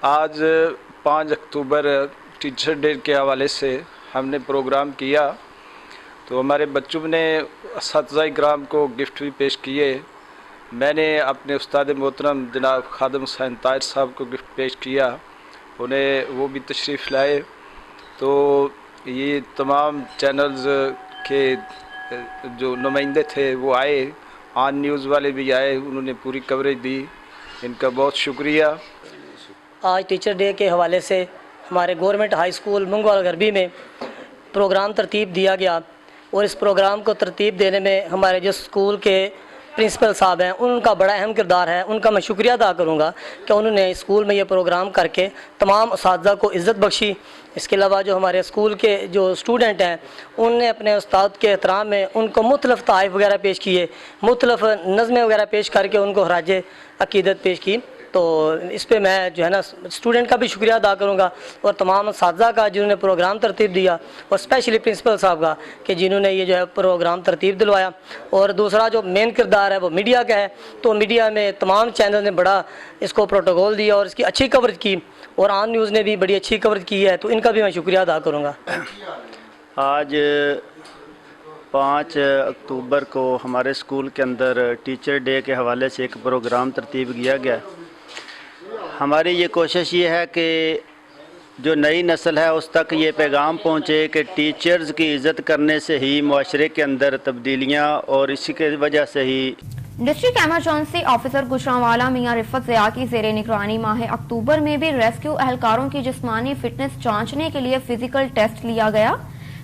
Speaker 20: आज 5 अक्टूबर टीचर डे के हवाले से हमने प्रोग्राम किया, तो हमारे बच्चों ने असातिज़ा इकराम को गिफ्ट भी पेश किए। मैंने अपने उस्ताद मोहतरम जनाब खादम हुसैन ताहिर साहब को गिफ्ट पेश किया, उन्हें वो भी तशरीफ़ लाए। तो ये तमाम चैनल्स के जो नुमाइंदे थे वो आए, ऑन न्यूज़ वाले भी आए, उन्होंने पूरी कवरेज दी, इनका बहुत शुक्रिया।
Speaker 21: आज टीचर डे के हवाले से हमारे government high school Mangwal garbi में प्रोग्राम तरतीब दिया गया और इस प्रोग्राम को तरतीब देने में हमारे जो स्कूल के प्रिंसिपल साहब हैं उनका बड़ा अहम किरदार है। उनका मैं शुक्रिया अदा करूँगा कि उन्होंने स्कूल में ये प्रोग्राम करके तमाम असातिज़ा को इज़्ज़त बख्शी। इसके अलावा जो हमारे स्कूल के जो स्टूडेंट हैं उनने अपने उस्ताद के एहतराम में उनको मुख्तलिफ़ तोहफ़े वगैरह पेश किए, मुख्तलिफ़ नज़में वगैरह पेश करके उनको खराज अक़ीदत पेश की। तो इस पे मैं जो है ना स्टूडेंट का भी शुक्रिया अदा करूँगा और तमाम असातिज़ा का जिन्होंने प्रोग्राम तरतीब दिया और स्पेशली प्रिंसिपल साहब का कि जिन्होंने ये जो है प्रोग्राम तरतीब दिलवाया। और दूसरा जो मेन किरदार है वो मीडिया का है, तो मीडिया में तमाम चैनल ने बड़ा इसको प्रोटोकॉल दिया और इसकी अच्छी कवरेज की और ऑन न्यूज़ ने भी बड़ी अच्छी कवरेज की है, तो इनका भी मैं शुक्रिया अदा करूँगा।
Speaker 13: आज 5 अक्टूबर को हमारे स्कूल के अंदर टीचर डे के हवाले से एक प्रोग्राम तरतीब किया गया। हमारी ये कोशिश ये है कि जो नई नस्ल है उस तक ये पैगाम पहुँचे कि टीचर्स की इज़्ज़त करने से ही मुआशरे के अंदर तब्दीलियाँ और इसी के वजह से ही।
Speaker 1: डिस्ट्रिक्ट एमरजेंसी ऑफिसर गुजरांवाला मियां रिफत ज़िया की ज़ेरे निगरानी माह अक्टूबर में भी रेस्क्यू एहलकारों की जिस्मानी फिटनेस जांचने के लिए फिजिकल टेस्ट लिया गया।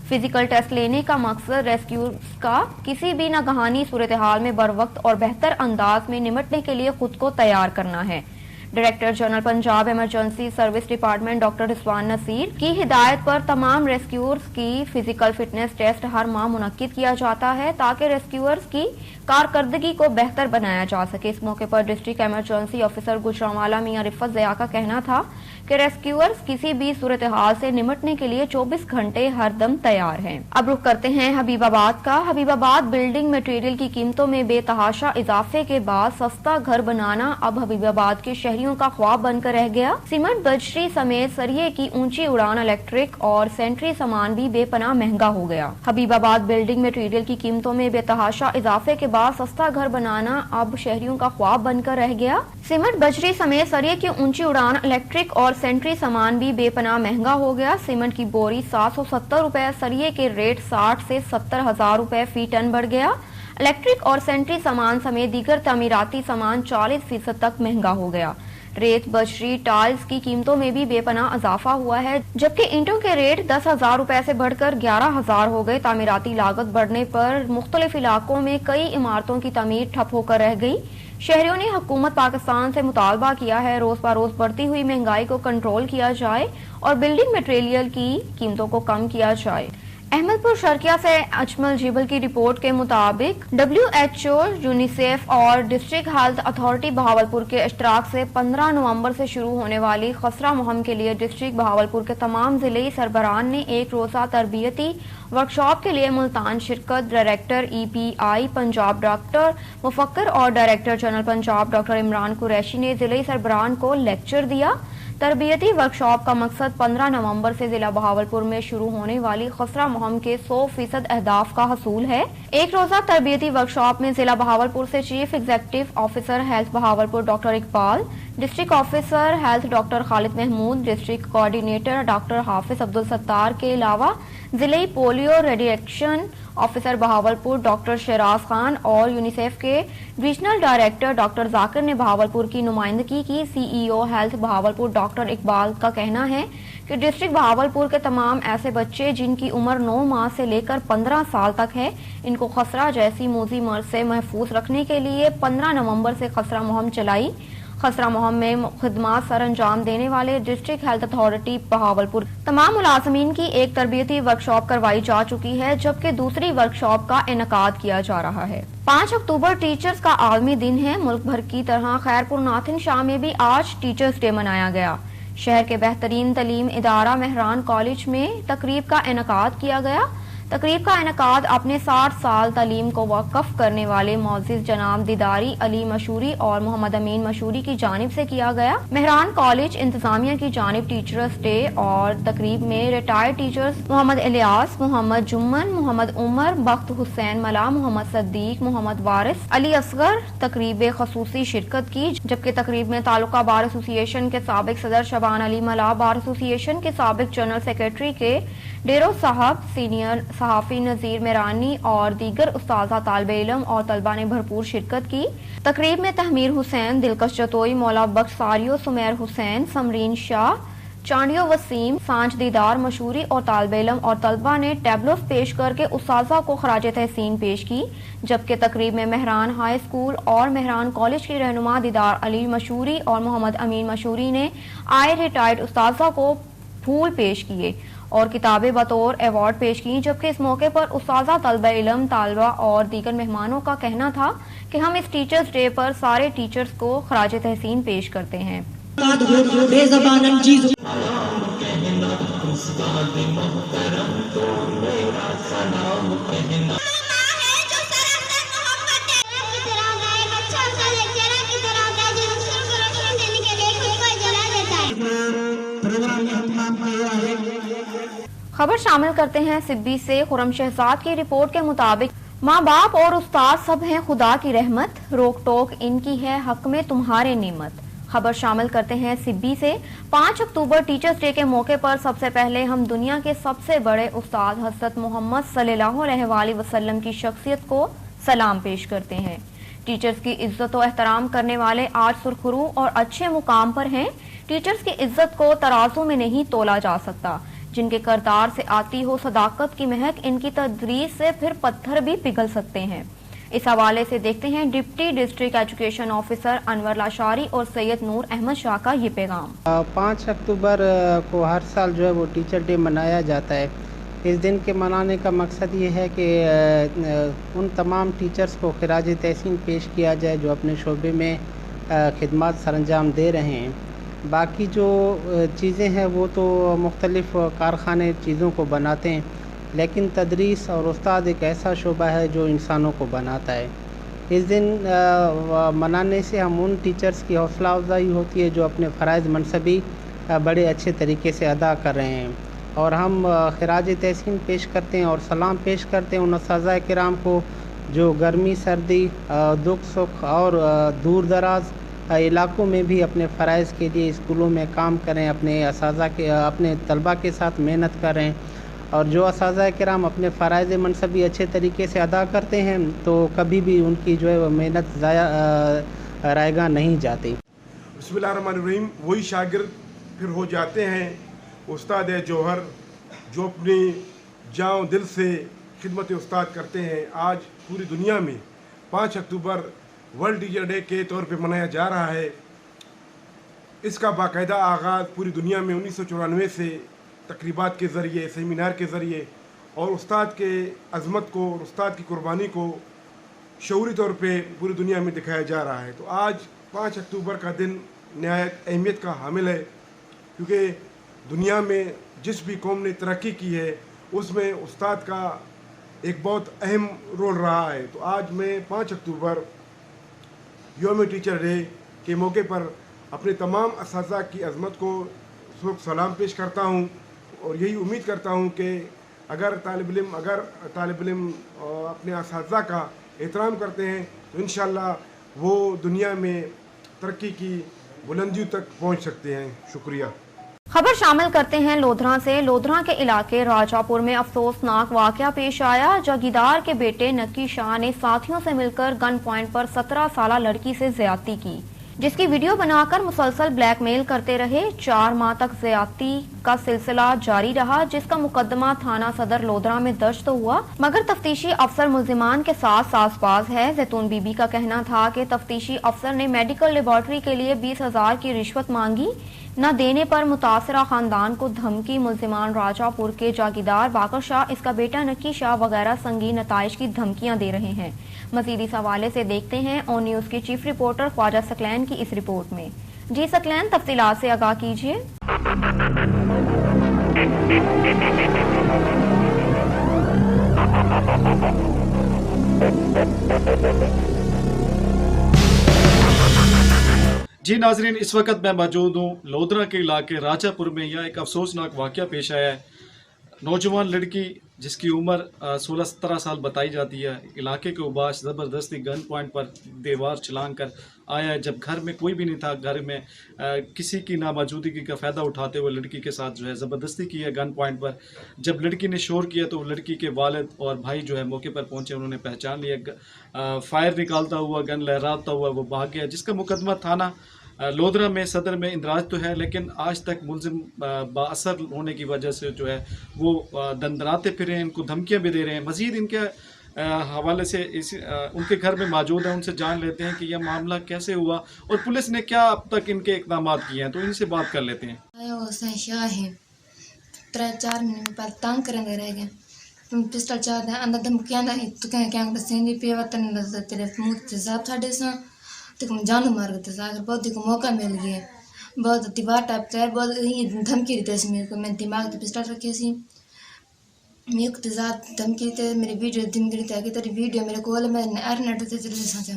Speaker 1: फिजिकल टेस्ट लेने का मकसद रेस्क्यूअर्स का किसी भी नागहानी सूरत हाल में बर वक्त और बेहतर अंदाज में निमटने के लिए खुद को तैयार करना है। Director general Punjab emergency service department doctor Rizwan Naseer की हिदायत पर तमाम रेस्क्यूअर्स की फिजिकल फिटनेस टेस्ट हर माह मुनक्किद किया जाता है ताकि रेस्क्यूअर्स की कारकर्दगी को बेहतर बनाया जा सके। इस मौके पर डिस्ट्रिक्ट एमरजेंसी ऑफिसर गुजरांवाला मियां रिफत ज़िया का कहना था कि रेस्क्यूअर्स किसी भी सूरत हाल से निमटने के लिए 24 घंटे हरदम तैयार हैं। अब रुख करते हैं हबीबाबाद का। हबीबाबाद बिल्डिंग मटेरियल की कीमतों में बेतहाशा इजाफे के बाद सस्ता घर बनाना अब हबीबाबाद के शहरियों का ख्वाब बनकर रह गया। सीमेंट बजरी समेत सरिये की ऊंची उड़ान, इलेक्ट्रिक और सेंट्री सामान भी बेपनाह महंगा हो गया। हबीबाबाद बिल्डिंग मटेरियल की कीमतों में बेतहाशा इजाफे के बाद सस्ता घर बनाना अब शहरियों का ख्वाब बनकर रह गया। सीमेंट बजरी समेत सरिये की ऊंची उड़ान, इलेक्ट्रिक और सेंट्री सामान भी बेपनाह महंगा हो गया। सीमेंट की बोरी 770 रुपए, सरिये के रेट 60 से 70 हजार रुपए फी टन बढ़ गया। इलेक्ट्रिक और सेंट्री सामान समेत दीगर तामीराती सामान 40% तक महंगा हो गया। रेत, बजरी, टाइल्स की कीमतों में भी बेपनाह इजाफा हुआ है, जबकि ईंटों के रेट 10,000 रुपए से बढ़कर 11,000 हो गए। तामीराती लागत बढ़ने पर मुख्तलिफ इलाकों में कई इमारतों की तमीर ठप होकर रह गई। शहरियों ने हुकूमत पाकिस्तान से मुतालबा किया है रोज बरोज बढ़ती हुई महंगाई को कंट्रोल किया जाए और बिल्डिंग मटेरियल की कीमतों को कम किया जाए। अहमदपुर शर्किया से अजमल जिबल की रिपोर्ट के मुताबिक WHO, यूनिसेफ और डिस्ट्रिक्ट हेल्थ अथॉरिटी बहावलपुर के इश्तराक से 15 नवंबर से शुरू होने वाली खसरा मुहिम के लिए डिस्ट्रिक्ट बहावलपुर के तमाम जिले सरबराहान ने एक रोज़ा तरबियती वर्कशॉप के लिए मुल्तान शिरकत। डायरेक्टर EPI पंजाब डॉक्टर मुफक्कर और director general Punjab doctor Imran Qureshi ने जिले सरबराहान को लेक्चर दिया। तरबियती वर्कशॉप का मकसद 15 नवंबर से जिला बहावलपुर में शुरू होने वाली खसरा मुहिम के 100% अहदाफ का हसूल है। एक रोजा तरबियती वर्कशॉप में जिला बहावलपुर से chief executive officer health Bahawalpur doctor Iqbal, district officer health doctor Khalid Mahmood, district coordinator doctor Hafiz Abdul Sattar के अलावा जिले polio eradication officer Bahawalpur doctor Shahraz Khan और यूनिसेफ के रीजनल डायरेक्टर डॉक्टर जाकिर ने बहावलपुर की नुमाइंदगी की। CEO health Bahawalpur doctor Iqbal का कहना है कि डिस्ट्रिक्ट बहावलपुर के तमाम ऐसे बच्चे जिनकी उम्र 9 माह से लेकर 15 साल तक है, इनको खसरा जैसी मूजी मर्ज से महफूज रखने के लिए 15 नवंबर से खसरा मुहिम चलाई। खसरा मोहम में खिदमात सर अंजाम देने वाले डिस्ट्रिक्ट हेल्थ अथॉरिटी बहावलपुर तमाम मुलाजमीन की एक तरबियती वर्कशॉप करवाई जा चुकी है, जबकि दूसरी वर्कशॉप का इनेकाद किया जा रहा है। 5 अक्टूबर टीचर्स का आलमी दिन है। मुल्क भर की तरह खैरपुर नाथिन शाह में भी आज टीचर्स डे मनाया गया। शहर के बेहतरीन तलीम इदारा मेहरान कॉलेज में तकरीब का इनेकाद किया गया। तकरीब का इनेकाद अपने 60 साल तालीम को वक़फ़ करने वाले मोअज़्ज़िज़ जनाब दीदारी अली मशूरी और मोहम्मद अमीन मशूरी की जानिब से किया गया। मेहरान कॉलेज इंतजामिया की जानिब टीचर्स डे और तकरीब में रिटायर्ड टीचर्स मोहम्मद इलियास, मोहम्मद जुम्मन, मोहम्मद उमर, बख्त हुसैन मला, मोहम्मद सद्दीक, मोहम्मद वारिस, अली असगर तकरीब खसूसी शिरकत की, जबकि तकरीब में तालुका बार एसोसिएशन के साबिक सदर शबान अली मला, बार एसोसिएशन के साबिक जनरल सेक्रेटरी के डेरो साहब, सीनियर सहाफ़ी नज़ीर मेरानी और दीगर उस्ताज़ा, तालिबे इल्म और तलबा ने भरपूर शिरकत की। तकरीब में तहमीर हुसैन, दिलकश जतोई, मौला बख्श सारियो, सुमेर हुसैन, समरीन शाह, चांडियो वसीम, सांझ दीदार मशहूरी और तालिबे इल्म और तलबा ने टैबलोस पेश करके उस्ताज़ा को खराज तहसीन पेश की, जबकि तकरीब में मेहरान हाई स्कूल और मेहरान कॉलेज की रहनुमा दीदार अली मशहूरी और मोहम्मद अमीन मशहूरी ने आए रिटायर्ड उस्ताज़ा को फूल पेश किए और किताबें बतौर अवार्ड पेश की, जबकि इस मौके पर उस्ताज़ा, तलबा इल्म, तालबा और दीगर मेहमानों का कहना था कि हम इस टीचर्स डे पर सारे टीचर्स को खराज तहसीन पेश करते हैं। खबर शामिल करते हैं सिब्बी से। खुरम शहजाद की रिपोर्ट के मुताबिक माँ बाप और उस्ताद सब हैं खुदा की रहमत, रोक टोक इनकी है हक में तुम्हारे नेमत। खबर शामिल करते हैं सिब्बी से। 5 अक्टूबर टीचर्स डे के मौके पर सबसे पहले हम दुनिया के सबसे बड़े उस्ताद हज़रत मोहम्मद सल्लल्लाहु अलैहि वसल्लम की शख्सियत को सलाम पेश करते हैं। टीचर्स की इज्जत और एहतराम करने वाले आज सुरखरू और अच्छे मुकाम पर हैं। टीचर्स की इज्जत को तराजू में नहीं तोला जा सकता। जिनके करतार से आती हो सदाकत की महक, इनकी तदरीस से फिर पत्थर भी पिघल सकते हैं। इस हवाले से देखते हैं deputy district education officer Anwar Lashari और सैयद नूर अहमद शाह का ये पैगाम।
Speaker 4: 5 अक्टूबर को हर साल जो है वो टीचर डे मनाया जाता है। इस दिन के मनाने का मकसद ये है कि उन तमाम टीचर्स को खिराज तहसीन पेश किया जाए जो अपने शोबे में खिदमत सरंजाम दे रहे हैं। बाकी जो चीज़ें हैं वो तो मुख्तलिफ़ कारखाने चीज़ों को बनाते हैं, लेकिन तदरीस और उस्ताद एक ऐसा शोबा है जो इंसानों को बनाता है। इस दिन मनाने से हम उन टीचर्स की हौसला अफजाई होती है जो अपने फ़राइज़ मनसबी बड़े अच्छे तरीके से अदा कर रहे हैं, और हम खिराज तहसीन पेश करते हैं और सलाम पेश करते हैं उन उस्ताज़ाए किराम को जो गर्मी सर्दी दुख सुख और दूर दराज इलाकों में भी अपने फ़राइज़ के लिए स्कूलों में काम करें, अपने तलबा के साथ मेहनत करें, और जो असातिज़ा किराम अपने फ़राइज़ मनसबी अच्छे तरीके से अदा करते हैं तो कभी भी उनकी जो है वो मेहनत ज़ाया रायगा नहीं जाती।
Speaker 22: बिस्मिल्लाहिर्रहमानिर्रहीम। वही शागिर्द फिर हो जाते हैं उस्ताद जौहर जो अपनी जान दिल से खिदमत उस्ताद करते हैं। आज पूरी दुनिया में 5 अक्टूबर वर्ल्ड टीचर डे के तौर पे मनाया जा रहा है। इसका बाकायदा आगाज़ पूरी दुनिया में 1994 से तकरीबात के ज़रिए, सेमिनार के ज़रिए और उस्ताद के अज़मत को और उस्ताद की कुर्बानी को शऊरी तौर पे पूरी दुनिया में दिखाया जा रहा है। तो आज 5 अक्टूबर का दिन नहायत अहमियत का हामिल है, क्योंकि दुनिया में जिस भी कौम ने तरक्की की है उसमें उस्ताद का एक बहुत अहम रोल रहा है। तो आज मैं 5 अक्टूबर यौम टीचर डे के मौके पर अपने तमाम असातिज़ा की अज़मत को सलाम पेश करता हूँ और यही उम्मीद करता हूँ कि अगर तालिब इल्म अपने असातिज़ा का एहतराम करते हैं तो इंशाअल्लाह वो दुनिया में तरक्की की बुलंदियों तक पहुँच सकते हैं। शुक्रिया।
Speaker 1: खबर शामिल करते हैं लोधरा से। लोधरा के इलाके राजापुर में अफसोसनाक वाकया पेश आया। जागीरदार के बेटे नक्की शाह ने साथियों से मिलकर गन पॉइंट पर 17 साला लड़की से ज्यादती की। जिसकी वीडियो बनाकर मुसलसल ब्लैकमेल करते रहे। 4 माह तक ज्यादती का सिलसिला जारी रहा, जिसका मुकदमा थाना सदर लोधरा में दर्ज तो हुआ, मगर तफ्तीशी अफसर मुल्जिमान के साथ सासबाज है। जैतून बीबी का कहना था कि तफ्तीशी अफसर ने मेडिकल लेबॉर्ट्री के लिए 20,000 की रिश्वत मांगी, न देने पर मुतासरा खानदान को धमकी। मुल्जिमान राजापुर के जागीरदार बाकर शाह, इसका बेटा नकी शाह वगैरह संगीन नताइज की धमकियां दे रहे हैं। मजीद इस हवाले से देखते हैं ऑन न्यूज के चीफ रिपोर्टर ख्वाजा सकलैन की इस रिपोर्ट में। जी सकलैन, तफसीलात से आगाह कीजिए।
Speaker 2: जी नाजरीन, इस वक्त मैं मौजूद हूँ लोधरा के इलाके राजापुर में। यहाँ एक अफसोसनाक वाक़या पेश आया है। नौजवान लड़की जिसकी उम्र 16-17 साल बताई जाती है, इलाके के उबाश ज़बरदस्ती गन पॉइंट पर दीवार छलांग कर आया है, जब घर में कोई भी नहीं था। घर में किसी की नामौजूदगी का फ़ायदा उठाते हुए लड़की के साथ जो है ज़बरदस्ती की है गन पॉइंट पर। जब लड़की ने शोर किया तो लड़की के वालिद और भाई जो है मौके पर पहुंचे, उन्होंने पहचान लिया। फायर निकालता हुआ, गन लहराता हुआ वो भाग गया, जिसका मुकदमा थाना लोधरा में सदर में इंदराज तो है, लेकिन आज तक मुलजिम बाअसर होने की वजह से जो है वो दंदनाते फिरे हैं, इनको धमकियां भी दे रहे हैं। मज़ीद इनके हवाले से उनके घर में मौजूद हैं, उनसे जान लेते हैं कि यह मामला कैसे हुआ और पुलिस ने क्या अब तक इनके इक़दाम किए हैं, तो इनसे बात कर लेते हैं।
Speaker 3: 3-4 महीने पर तंग करने रह गए, पिस्टल चाहते हैं अंदर धमकियां नहीं तो क्या दसेंगे पे वतन तेरे मुँह से साहब साढ़े सा तो जानू मार गए अगर बहुत को मौका मिल गया, बहुत दीवार टाइप है, बहुत धमकी देते मेरे को। मैं दिमाग से पिस्टल रखे सी मेरे को तेजाब धमकी थे, मेरी वीडियो धमकी थे कि तेरी वीडियो मेरे को मैंने नेट से चले सोचा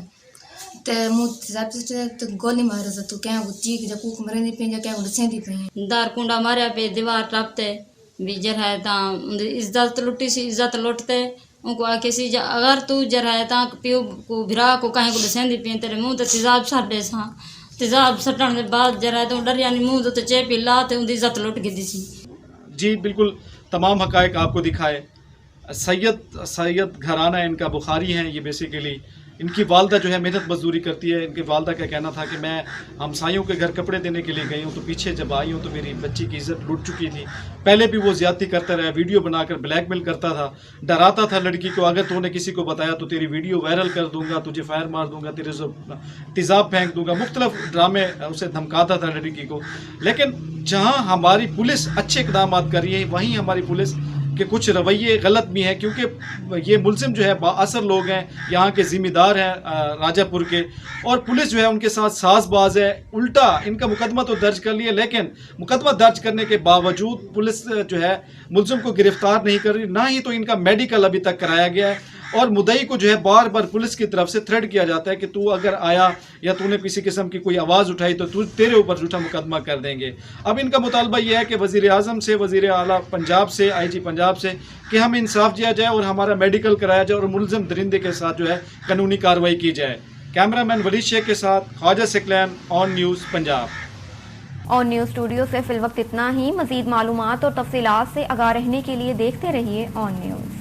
Speaker 3: तो मुँह तेजाब से तो गोली मारे तो क्या चीख जा कूक मरे नहीं पे क्या सेंधी पे
Speaker 23: दार कुंडा मारे पे दीवार टापते बीजर है ता इज्जत लुटी सी इज्जत लुटते उनको आके सी अगर तू जरा है ता प्यो को भिरा को कहीं को सेंधी पे तेरे मुँह तो तेजाब साढ़े सा तेजाब सटन के बाद जरा तो डर यानी मुँह तो चेपी ला तो उनकी इज्जत लुट गई सी।
Speaker 2: जी बिल्कुल, तमाम हकायक आपको दिखाए। सैयद घराना इनका बुखारी हैं, ये बेसिकली इनकी वालदा जो है मेहनत मजदूरी करती है। इनकी वालदा का कहना था कि मैं हमसायों के घर कपड़े देने के लिए गई हूँ, तो पीछे जब आई हूँ तो मेरी बच्ची की इज्जत लुट चुकी थी। पहले भी वो ज्यादती करता रहा, वीडियो बनाकर ब्लैकमेल करता था, डराता था लड़की को, अगर तूने किसी को बताया तो तेरी वीडियो वायरल कर दूंगा, तुझे फायर मार दूंगा, तेरे से तेजाब फेंक दूंगा, मुख्तलिफ ड्रामे उसे धमकाता था लड़की को। लेकिन जहाँ हमारी पुलिस अच्छे इक़दाम कर रही है, वहीं हमारी पुलिस के कुछ रवैये गलत भी हैं, क्योंकि ये मुलजिम जो है बाअसर लोग हैं, यहाँ के ज़िम्मेदार हैं राजापुर के, और पुलिस जो है उनके साथ साजबाज है। उल्टा इनका मुकदमा तो दर्ज कर लिया, लेकिन मुकदमा दर्ज करने के बावजूद पुलिस जो है मुलजिम को गिरफ्तार नहीं कर रही, ना ही तो इनका मेडिकल अभी तक कराया गया है। और मुद्दई को जो है बार बार पुलिस की तरफ से थ्रेट किया जाता है कि तू अगर आया या तूने किसी किस्म की कोई आवाज़ उठाई तो तेरे ऊपर झूठा मुकदमा कर देंगे। अब इनका मुतालबा यह है कि वज़ीर आज़म से, वज़ीर आला पंजाब से, IG पंजाब से कि हमें इंसाफ दिया जाए और हमारा मेडिकल कराया जाए और मुलजिम दरिंदे के साथ जो है कानूनी कार्रवाई की जाए। कैमरामैन वलीद शेख के साथ Khawaja Saqlain, on news Punjab.
Speaker 1: On news studio से फिलवक्त इतना ही। मज़ीद मालूमात और तफसीलात से आगाह रहने के लिए देखते रहिए ऑन न्यूज़।